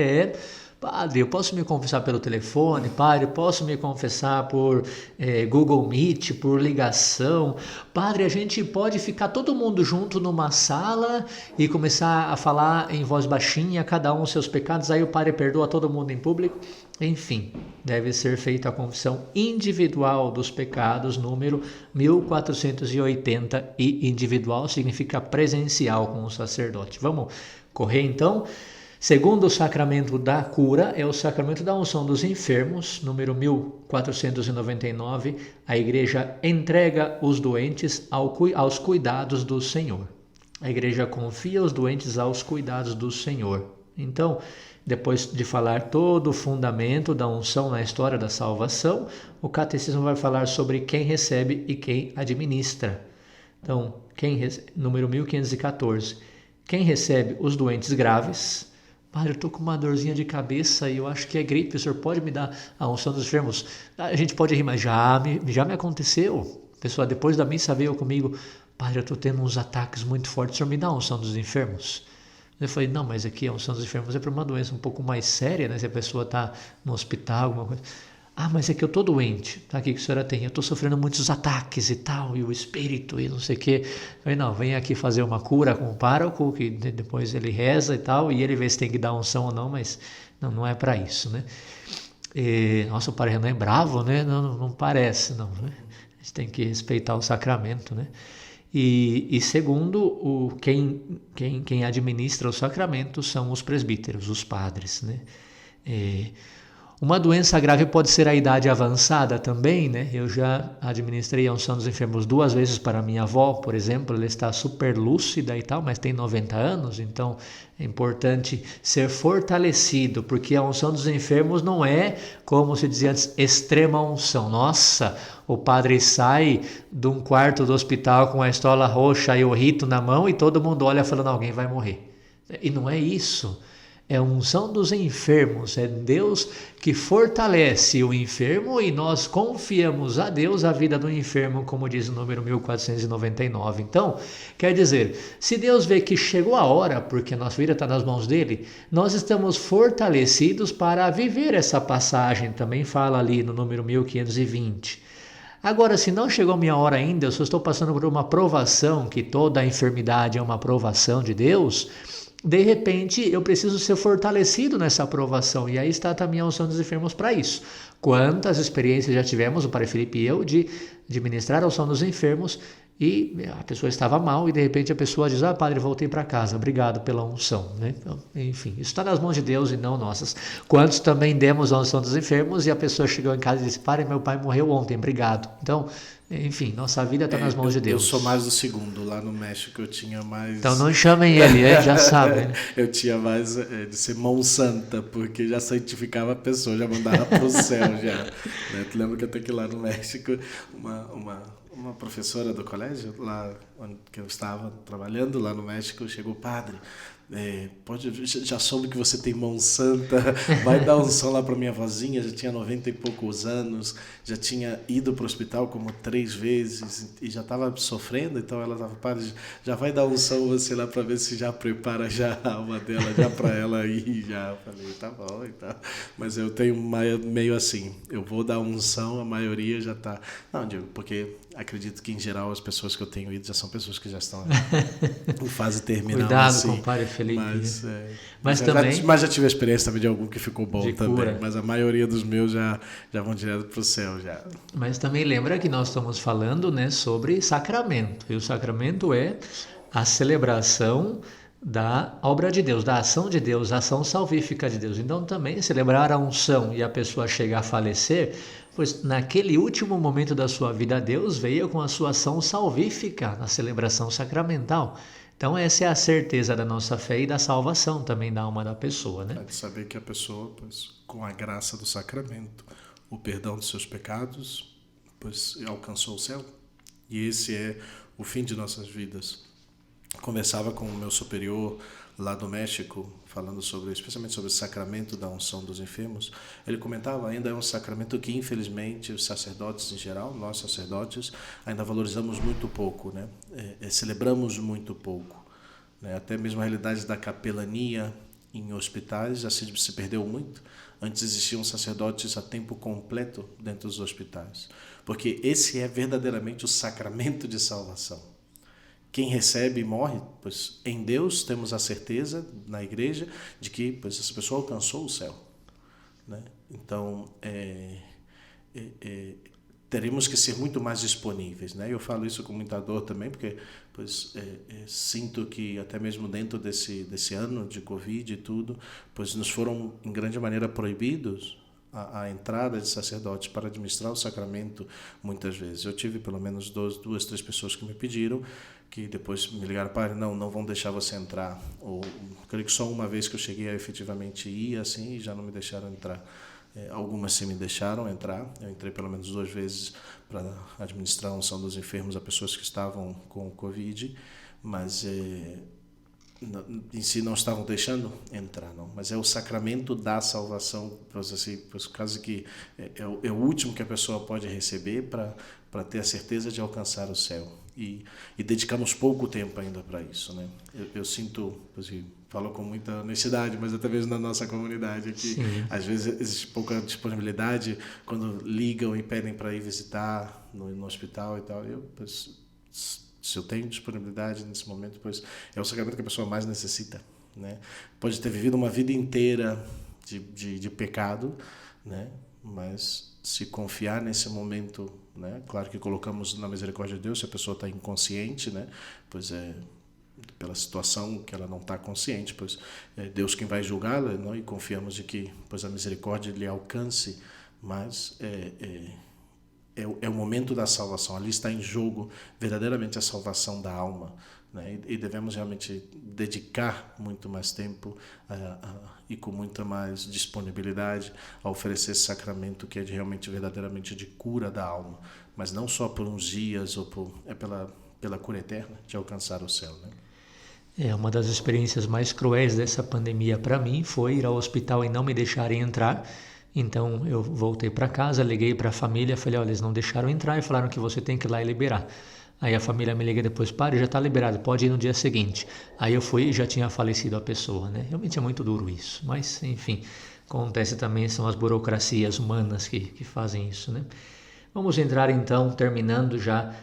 padre, eu posso me confessar pelo telefone? Padre, eu posso me confessar por Google Meet, por ligação? Padre, a gente pode ficar todo mundo junto numa sala e começar a falar em voz baixinha, cada um seus pecados, aí o padre perdoa todo mundo em público? Enfim, deve ser feita a confissão individual dos pecados, número 1480, e individual significa presencial com o sacerdote. Vamos correr então? Segundo o sacramento da cura, é o sacramento da unção dos enfermos, número 1499, a igreja entrega os doentes aos cuidados do Senhor. A igreja confia os doentes aos cuidados do Senhor. Então, depois de falar todo o fundamento da unção na história da salvação, o catecismo vai falar sobre quem recebe e quem administra. Então, número 1514, quem recebe os doentes graves. Padre, eu estou com uma dorzinha de cabeça e eu acho que é gripe, o senhor pode me dar a unção dos enfermos? A gente pode rir, mas já me aconteceu. A pessoa depois da missa veio comigo, padre, eu estou tendo uns ataques muito fortes, o senhor me dá a unção dos enfermos? Eu falei, não, mas aqui a unção dos enfermos é para uma doença um pouco mais séria, né? Se a pessoa está no hospital, alguma coisa. Ah, mas é que eu estou doente, tá? O que a senhora tem? Eu estou sofrendo muitos ataques e tal, e o espírito e não sei o quê. Eu falei, não, vem aqui fazer uma cura com o pároco, que depois ele reza e tal, e ele vê se tem que dar unção ou não, mas não é para isso, né? Nossa, o padre Renan é bravo, né? Não parece, não, né? A gente tem que respeitar o sacramento, né? E segundo, quem administra o sacramento são os presbíteros, os padres, né? Uma doença grave pode ser a idade avançada também, né? Eu já administrei a unção dos enfermos 2 vezes para minha avó, por exemplo, ela está super lúcida e tal, mas tem 90 anos, então é importante ser fortalecido, porque a unção dos enfermos não é, como se dizia antes, extrema unção. Nossa, o padre sai de um quarto do hospital com a estola roxa e o rito na mão e todo mundo olha falando, alguém vai morrer. E não é isso. É a unção dos enfermos, é Deus que fortalece o enfermo e nós confiamos a Deus a vida do enfermo, como diz o número 1499. Então, quer dizer, se Deus vê que chegou a hora, porque a nossa vida está nas mãos dele, nós estamos fortalecidos para viver essa passagem, também fala ali no número 1520. Agora, se não chegou a minha hora ainda, eu só estou passando por uma provação, que toda a enfermidade é uma provação de Deus, de repente eu preciso ser fortalecido nessa aprovação, e aí está também a unção dos enfermos para isso. Quantas experiências já tivemos, o Padre Felipe e eu, de ministrar a unção dos enfermos, e a pessoa estava mal e de repente a pessoa diz: padre, voltei para casa, obrigado pela unção, né? Então, enfim, isso está nas mãos de Deus e não nossas. Quantos também demos a unção dos enfermos e a pessoa chegou em casa e disse: padre, meu pai morreu ontem, obrigado. Então, enfim, nossa vida está nas mãos de Deus. Eu sou mais do segundo. Lá no México eu tinha mais... Então não chamem ele, já sabem. Né? Eu tinha mais de ser mão santa, porque já santificava a pessoa, já mandava pro céu já. Né? Tu lembra que até que lá no México uma professora do colégio, lá onde que eu estava trabalhando, lá no México, chegou: padre, já soube que você tem mão santa, vai dar unção lá para minha vozinha, já tinha 90 e poucos anos, já tinha ido para o hospital como 3 vezes e já estava sofrendo, então ela estava: padre, já vai dar unção você lá para ver se já prepara já a alma dela, já para ela ir, já. Eu falei: tá bom, então. Mas eu tenho meio assim, eu vou dar unção, a maioria já está... Não, digo, porque acredito que em geral as pessoas que eu tenho ido já são pessoas que já estão em fase terminal. Cuidado assim, com o Padre Felipe. Mas já tive a experiência também de algum que ficou bom também. Cura. Mas a maioria dos meus já vão direto para o céu. Já. Mas também lembra que nós estamos falando, né, sobre sacramento. E o sacramento é a celebração da obra de Deus, da ação de Deus, a ação salvífica de Deus. Então também celebrar a unção e a pessoa chegar a falecer, pois naquele último momento da sua vida Deus veio com a sua ação salvífica na celebração sacramental. Então essa é a certeza da nossa fé e da salvação também da alma da pessoa, né? É de saber que a pessoa, pois, com a graça do sacramento, o perdão dos seus pecados, pois alcançou o céu. E esse é o fim de nossas vidas. Conversava com o meu superior lá do México, falando especialmente sobre o sacramento da unção dos enfermos. Ele comentava: ainda é um sacramento que, infelizmente, os sacerdotes em geral, nós sacerdotes, ainda valorizamos muito pouco, né? Celebramos muito pouco, né? Até mesmo a realidade da capelania em hospitais já se perdeu muito. Antes existiam sacerdotes a tempo completo dentro dos hospitais, porque esse é verdadeiramente o sacramento de salvação. Quem recebe e morre, pois em Deus temos a certeza, na igreja, de que pois, essa pessoa alcançou o céu. Né? Então, teremos que ser muito mais disponíveis. Né? Eu falo isso com muita dor também, porque pois, sinto que até mesmo dentro desse ano de Covid e tudo, pois nos foram em grande maneira proibidos a entrada de sacerdotes para administrar o sacramento muitas vezes. Eu tive pelo menos 2, 3 pessoas que me pediram, que depois me ligaram: padre, não vão deixar você entrar. Ou creio que só uma vez que eu cheguei a efetivamente ir assim e já não me deixaram entrar. Algumas sim me deixaram entrar. Eu entrei pelo menos 2 vezes para administrar a unção dos enfermos a pessoas que estavam com o Covid, mas em si não estavam deixando entrar, não. Mas é o sacramento da salvação, assim, por causa que é o último que a pessoa pode receber para ter a certeza de alcançar o céu. E dedicamos pouco tempo ainda para isso, né? Eu sinto, assim, falo com muita honestidade, mas até mesmo na nossa comunidade aqui, às vezes existe pouca disponibilidade quando ligam e pedem para ir visitar no hospital e tal. Se eu tenho disponibilidade nesse momento, pois é o sacramento que a pessoa mais necessita, né? Pode ter vivido uma vida inteira de pecado, né? Mas se confiar nesse momento, né? Claro que colocamos na misericórdia de Deus se a pessoa está inconsciente, né? Pois pela situação que ela não está consciente, pois é Deus quem vai julgá-la, não? E confiamos de que pois a misericórdia lhe alcance, mas é o momento da salvação. Ali está em jogo verdadeiramente a salvação da alma, né? E devemos realmente dedicar muito mais tempo e com muita mais disponibilidade a oferecer esse sacramento que é realmente verdadeiramente de cura da alma, mas não só por uns dias pela cura eterna de alcançar o céu, né? Uma das experiências mais cruéis dessa pandemia para mim foi ir ao hospital e não me deixarem entrar. Então eu voltei para casa, liguei para a família, falei: olha, eles não deixaram entrar e falaram que você tem que ir lá e liberar. Aí a família me liga depois: padre, já está liberado, pode ir no dia seguinte. Aí eu fui e já tinha falecido a pessoa, né? Realmente é muito duro isso, mas enfim, acontece também, são as burocracias humanas que fazem isso, né? Vamos entrar então, terminando já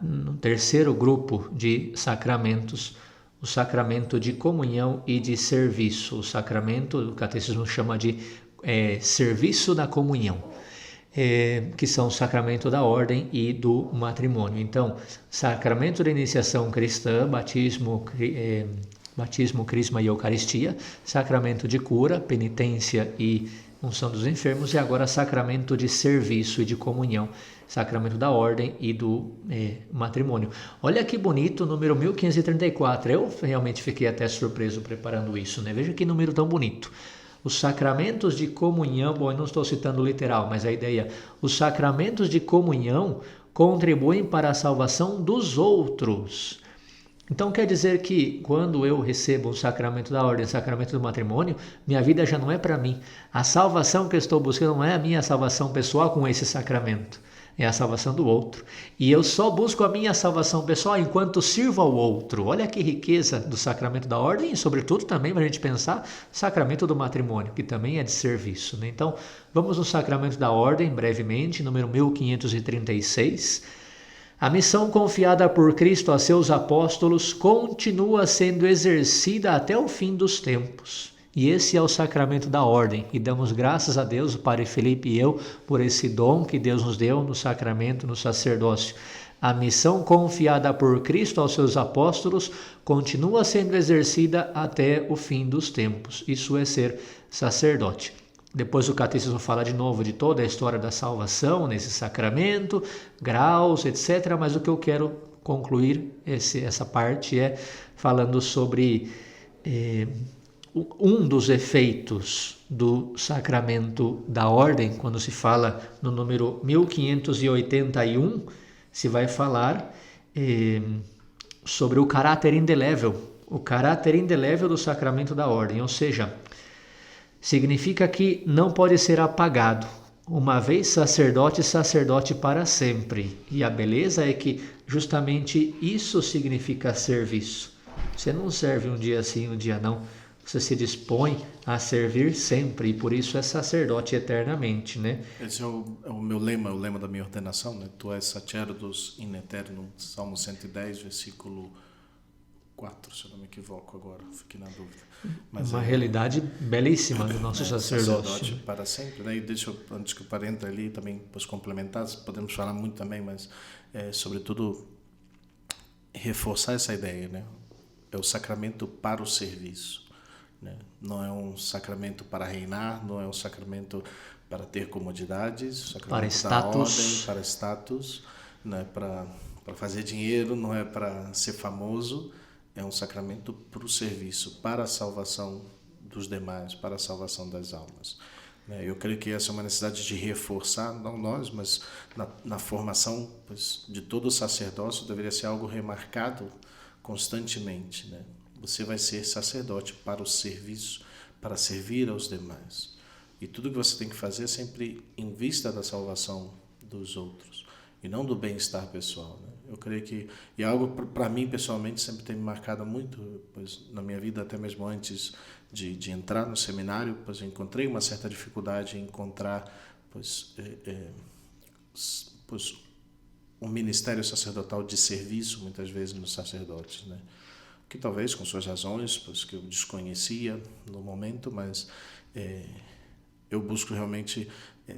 no terceiro grupo de sacramentos, o sacramento de comunhão e de serviço. O sacramento, o catecismo chama de serviço da comunhão, que são o sacramento da ordem e do matrimônio. Então, sacramento da iniciação cristã, batismo, crisma e eucaristia, sacramento de cura, penitência e unção dos enfermos, e agora sacramento de serviço e de comunhão, sacramento da ordem e do matrimônio. Olha que bonito, número 1534. Eu realmente fiquei até surpreso preparando isso, né? Veja que número tão bonito. Os sacramentos de comunhão, bom, eu não estou citando literal, mas a ideia, os sacramentos de comunhão contribuem para a salvação dos outros. Então quer dizer que quando eu recebo o sacramento da ordem, o sacramento do matrimônio, minha vida já não é para mim. A salvação que eu estou buscando não é a minha salvação pessoal com esse sacramento, é a salvação do outro. E eu só busco a minha salvação pessoal enquanto sirvo ao outro. Olha que riqueza do sacramento da ordem e, sobretudo, também para a gente pensar, sacramento do matrimônio, que também é de serviço, né? Então, vamos no sacramento da ordem, brevemente, número 1536. A missão confiada por Cristo a seus apóstolos continua sendo exercida até o fim dos tempos. E esse é o sacramento da ordem. E damos graças a Deus, o Padre Felipe e eu, por esse dom que Deus nos deu no sacramento, no sacerdócio. A missão confiada por Cristo aos seus apóstolos continua sendo exercida até o fim dos tempos. Isso é ser sacerdote. Depois o catecismo fala de novo de toda a história da salvação nesse sacramento, graus, etc. Mas o que eu quero concluir essa parte é falando sobre um dos efeitos do sacramento da ordem. Quando se fala no número 1581, se vai falar sobre o caráter indelével do sacramento da ordem, ou seja, significa que não pode ser apagado. Uma vez sacerdote, sacerdote para sempre. E a beleza é que justamente isso significa serviço. Você não serve um dia sim, um dia não. Você se dispõe a servir sempre e por isso é sacerdote eternamente, né? Esse é o meu lema, o lema da minha ordenação, né? Tu és sacerdos in aeternum, Salmo 110, versículo 4, se eu não me equivoco agora, fiquei na dúvida. Mas uma realidade belíssima do nosso sacerdócio. Sacerdote para sempre, né? E deixa eu, antes que o padre entre ali, também posso complementar, podemos falar muito também, mas sobretudo reforçar essa ideia, né? É o sacramento para o serviço, né? Não é um sacramento para reinar, não é um sacramento para ter comodidades, para status, ordem, para status, não é para fazer dinheiro, não é para ser famoso. É um sacramento para o serviço, para a salvação dos demais, para a salvação das almas. Eu creio que essa é uma necessidade de reforçar, não nós, mas na formação de todo o sacerdócio deveria ser algo remarcado constantemente, né? Você vai ser sacerdote para o serviço, para servir aos demais. E tudo que você tem que fazer é sempre em vista da salvação dos outros e não do bem-estar pessoal, né? Eu creio que, e algo para mim pessoalmente sempre tem me marcado muito, pois na minha vida, até mesmo antes de entrar no seminário, pois eu encontrei uma certa dificuldade em encontrar um ministério sacerdotal de serviço, muitas vezes nos sacerdotes, né? Que talvez com suas razões, pois que eu desconhecia no momento, mas eu busco realmente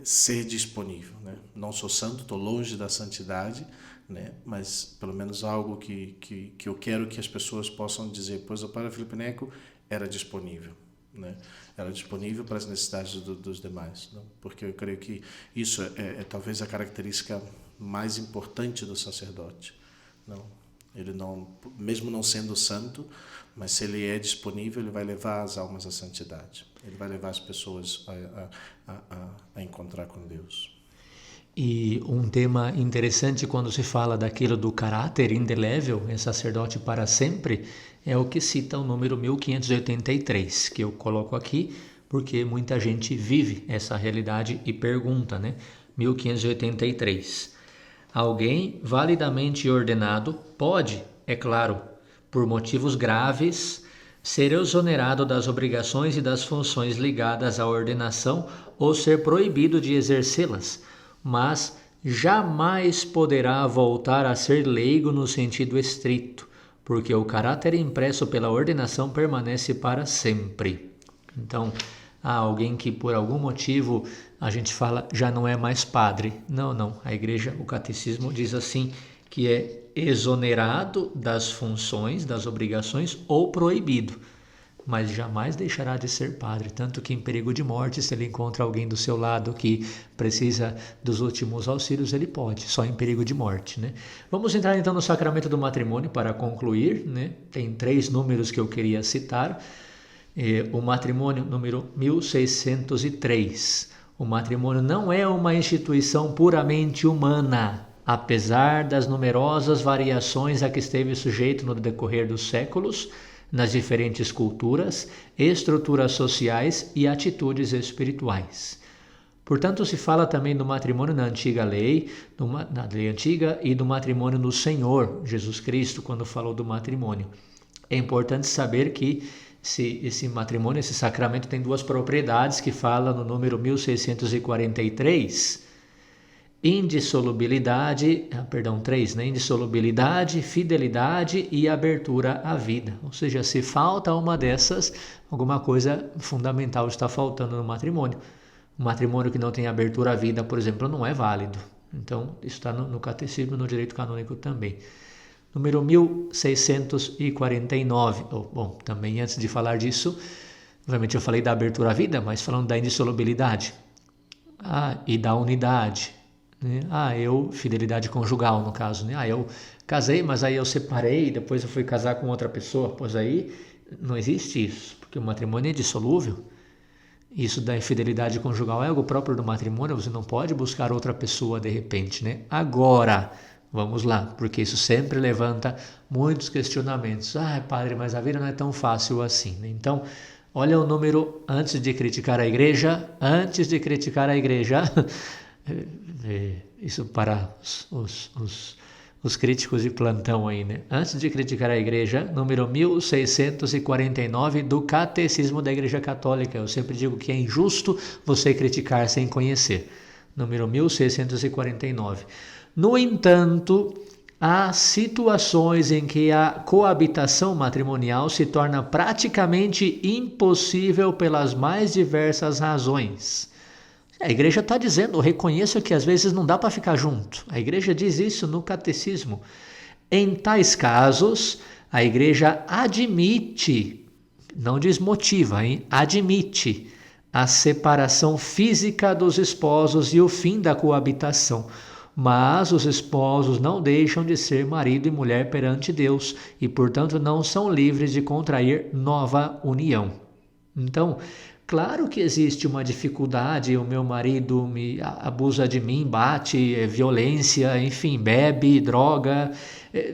ser disponível, né? Não sou santo, estou longe da santidade, né? Mas pelo menos algo que eu quero que as pessoas possam dizer, pois o Padre Felipe Neco era disponível, né? Era disponível para as necessidades dos demais, não? Porque eu creio que isso é talvez a característica mais importante do sacerdote, não? Ele não, mesmo não sendo santo, mas se ele é disponível, ele vai levar as almas à santidade. Ele vai levar as pessoas a encontrar com Deus. E um tema interessante quando se fala daquilo do caráter indelével, é sacerdote para sempre, é o que cita o número 1583, que eu coloco aqui porque muita gente vive essa realidade e pergunta, né? 1583. Alguém validamente ordenado pode, é claro, por motivos graves, ser exonerado das obrigações e das funções ligadas à ordenação ou ser proibido de exercê-las, mas jamais poderá voltar a ser leigo no sentido estrito, porque o caráter impresso pela ordenação permanece para sempre. Então, há alguém que por algum motivo a gente fala já não é mais padre. Não. A igreja, o catecismo diz assim, que é exonerado das funções, das obrigações ou proibido, mas jamais deixará de ser padre, tanto que em perigo de morte, se ele encontra alguém do seu lado que precisa dos últimos auxílios, ele pode, só em perigo de morte, né? Vamos entrar então no sacramento do matrimônio para concluir, né? Tem 3 números que eu queria citar. O matrimônio número 1603. O matrimônio não é uma instituição puramente humana, apesar das numerosas variações a que esteve sujeito no decorrer dos séculos, nas diferentes culturas, estruturas sociais e atitudes espirituais. Portanto, se fala também do matrimônio na antiga lei, na lei antiga, e do matrimônio no Senhor Jesus Cristo, quando falou do matrimônio. É importante saber que esse matrimônio, esse sacramento tem 2 propriedades que fala no número 1643, indissolubilidade, fidelidade e abertura à vida. Ou seja, se falta uma dessas, alguma coisa fundamental está faltando no matrimônio. Um matrimônio que não tem abertura à vida, por exemplo, não é válido. Então, isso está no catecismo e no direito canônico também. Número 1649. Bom, também antes de falar disso, obviamente eu falei da abertura à vida, mas falando da indissolubilidade e da unidade. Fidelidade conjugal no caso, né? Eu casei, mas aí eu separei, depois eu fui casar com outra pessoa, pois aí não existe isso, porque o matrimônio é dissolúvel. Isso da infidelidade conjugal é algo próprio do matrimônio, você não pode buscar outra pessoa de repente, né? Agora, vamos lá, porque isso sempre levanta muitos questionamentos. Padre, mas a vida não é tão fácil assim, né? Então, olha o número antes de criticar a igreja, isso para os críticos de plantão aí, né? Antes de criticar a igreja, número 1649 do Catecismo da Igreja Católica. Eu sempre digo que é injusto você criticar sem conhecer. Número 1649. No entanto, há situações em que a coabitação matrimonial se torna praticamente impossível pelas mais diversas razões. A igreja está dizendo, reconheço que às vezes não dá para ficar junto. A igreja diz isso no catecismo. Em tais casos, a igreja admite, não desmotiva, admite a separação física dos esposos e o fim da coabitação. Mas os esposos não deixam de ser marido e mulher perante Deus e, portanto, não são livres de contrair nova união. Então, claro que existe uma dificuldade, o meu marido me abusa de mim, bate, violência, enfim, bebe, droga.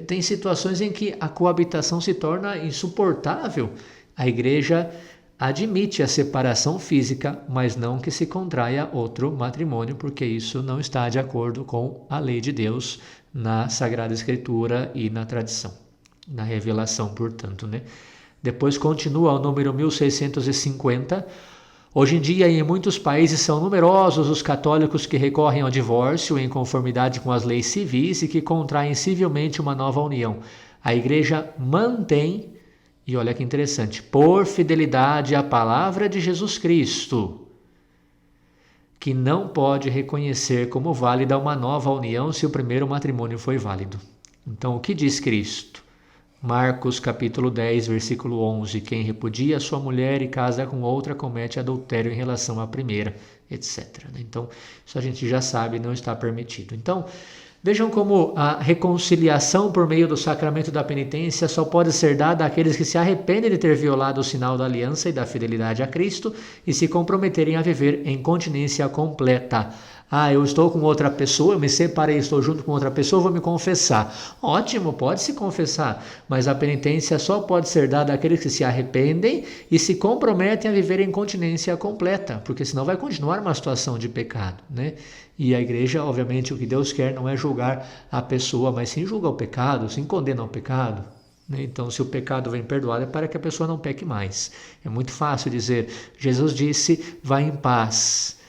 Tem situações em que a coabitação se torna insuportável. A igreja admite a separação física, mas não que se contraia outro matrimônio, porque isso não está de acordo com a lei de Deus na Sagrada Escritura e na tradição, na revelação, portanto, né? Depois continua o número 1650. Hoje em dia, em muitos países, são numerosos os católicos que recorrem ao divórcio em conformidade com as leis civis e que contraem civilmente uma nova união. A igreja mantém, e olha que interessante, por fidelidade à palavra de Jesus Cristo, que não pode reconhecer como válida uma nova união se o primeiro matrimônio foi válido. Então, o que diz Cristo? Marcos capítulo 10, versículo 11. Quem repudia sua mulher e casa com outra comete adultério em relação à primeira, etc. Então, isso a gente já sabe, não está permitido. Então, vejam como a reconciliação por meio do sacramento da penitência só pode ser dada àqueles que se arrependem de ter violado o sinal da aliança e da fidelidade a Cristo e se comprometerem a viver em continência completa. Eu estou com outra pessoa, eu me separei, estou junto com outra pessoa, vou me confessar. Ótimo, pode se confessar, mas a penitência só pode ser dada àqueles que se arrependem e se comprometem a viver em continência completa, porque senão vai continuar uma situação de pecado, né? E a igreja, obviamente, o que Deus quer não é julgar a pessoa, mas sim julga o pecado, sim condena o pecado. Então, se o pecado vem perdoado, é para que a pessoa não peque mais. É muito fácil dizer, Jesus disse, vá em paz.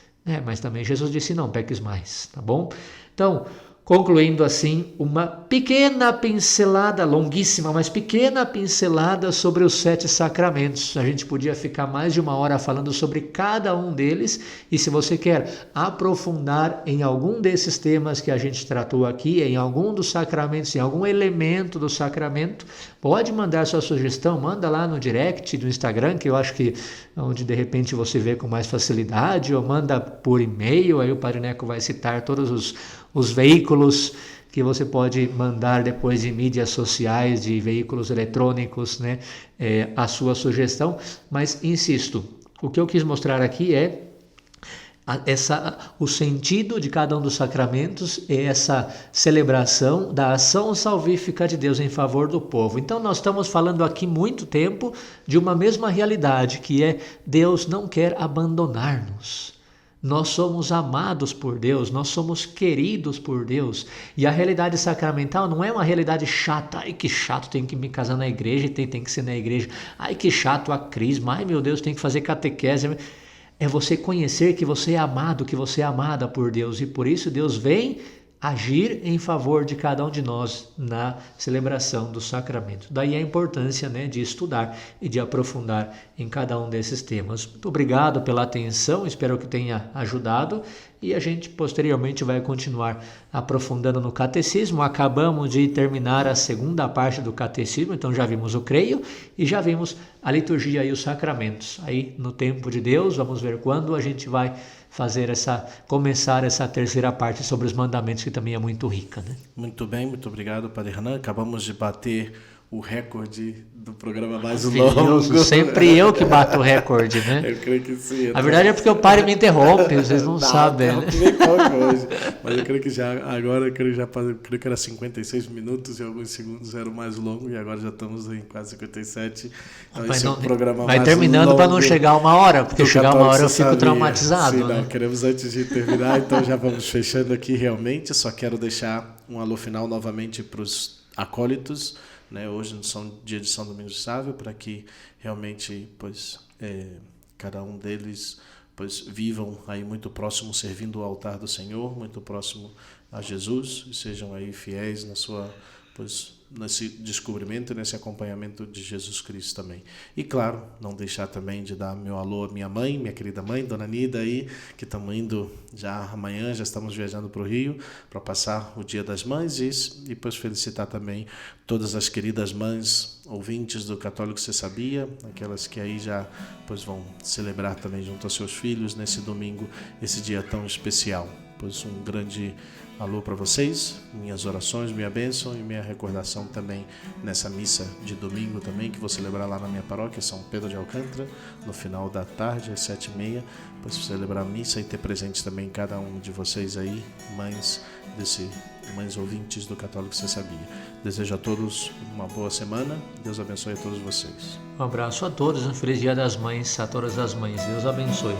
Mas também Jesus disse, não peques mais, tá bom? Então, concluindo assim uma pequena pincelada, longuíssima, mas pequena pincelada sobre os 7 sacramentos. A gente podia ficar mais de 1 hora falando sobre cada um deles, e se você quer aprofundar em algum desses temas que a gente tratou aqui, em algum dos sacramentos, em algum elemento do sacramento, pode mandar sua sugestão, manda lá no direct do Instagram, que eu acho que é onde de repente você vê com mais facilidade, ou manda por e-mail, aí o Padre Neco vai citar todos os veículos que você pode mandar depois de mídias sociais, de veículos eletrônicos, né, a sua sugestão. Mas insisto, o que eu quis mostrar aqui é o sentido de cada um dos sacramentos é essa celebração da ação salvífica de Deus em favor do povo. Então nós estamos falando aqui muito tempo de uma mesma realidade, que é Deus não quer abandonar-nos. Nós somos amados por Deus, nós somos queridos por Deus. E a realidade sacramental não é uma realidade chata. Ai, que chato, tem que me casar na igreja, tem que ser na igreja. Ai, que chato a crisma. Ai, meu Deus, tem que fazer catequese. É você conhecer que você é amado, que você é amada por Deus. E por isso Deus vem agir em favor de cada um de nós na celebração do sacramento. Daí a importância, né, de estudar e de aprofundar em cada um desses temas. Muito obrigado pela atenção, espero que tenha ajudado, e a gente posteriormente vai continuar aprofundando no catecismo. Acabamos de terminar a segunda parte do catecismo, então já vimos o creio e já vimos a liturgia e os sacramentos. Aí no tempo de Deus, vamos ver quando a gente vai começar essa terceira parte sobre os mandamentos, que também é muito rica, né? Muito bem, muito obrigado, Padre Renan. Acabamos de bater o recorde do programa mais longo. Sempre eu que bato o recorde, né? Eu creio que sim. A verdade é porque o padre me interrompe, vocês não sabem, né? Hoje. Mas eu creio que creio que era 56 minutos e alguns segundos era o mais longo, e agora já estamos em quase 57. Então esse é o programa vai mais terminando para não chegar 1 hora, porque chegar 1 hora eu fico sabia. traumatizado. Sim, né? Não, queremos antes de terminar, então já vamos fechando aqui realmente. Só quero deixar um alô final novamente para os acólitos, né? Hoje não são dia de São Domingos Sávio, para que realmente cada um deles vivam aí muito próximo, servindo o altar do Senhor, muito próximo a Jesus, e sejam aí fiéis nesse descobrimento e nesse acompanhamento de Jesus Cristo também. E claro, não deixar também de dar meu alô à minha mãe, minha querida mãe, Dona Nida aí, que estamos indo já amanhã, já estamos viajando para o Rio para passar o Dia das Mães, e depois felicitar também todas as queridas mães ouvintes do Católico Você Sabia, aquelas que aí já vão celebrar também junto aos seus filhos nesse domingo, esse dia tão especial. Um grande alô para vocês, minhas orações, minha bênção e minha recordação também nessa missa de domingo também, que vou celebrar lá na minha paróquia, São Pedro de Alcântara, no final da tarde, às 7h30, celebrar a missa e ter presente também cada um de vocês aí, mães ouvintes do Católico Você Sabia. Desejo a todos uma boa semana, Deus abençoe a todos vocês. Um abraço a todos, um feliz Dia das Mães, a todas as mães, Deus abençoe.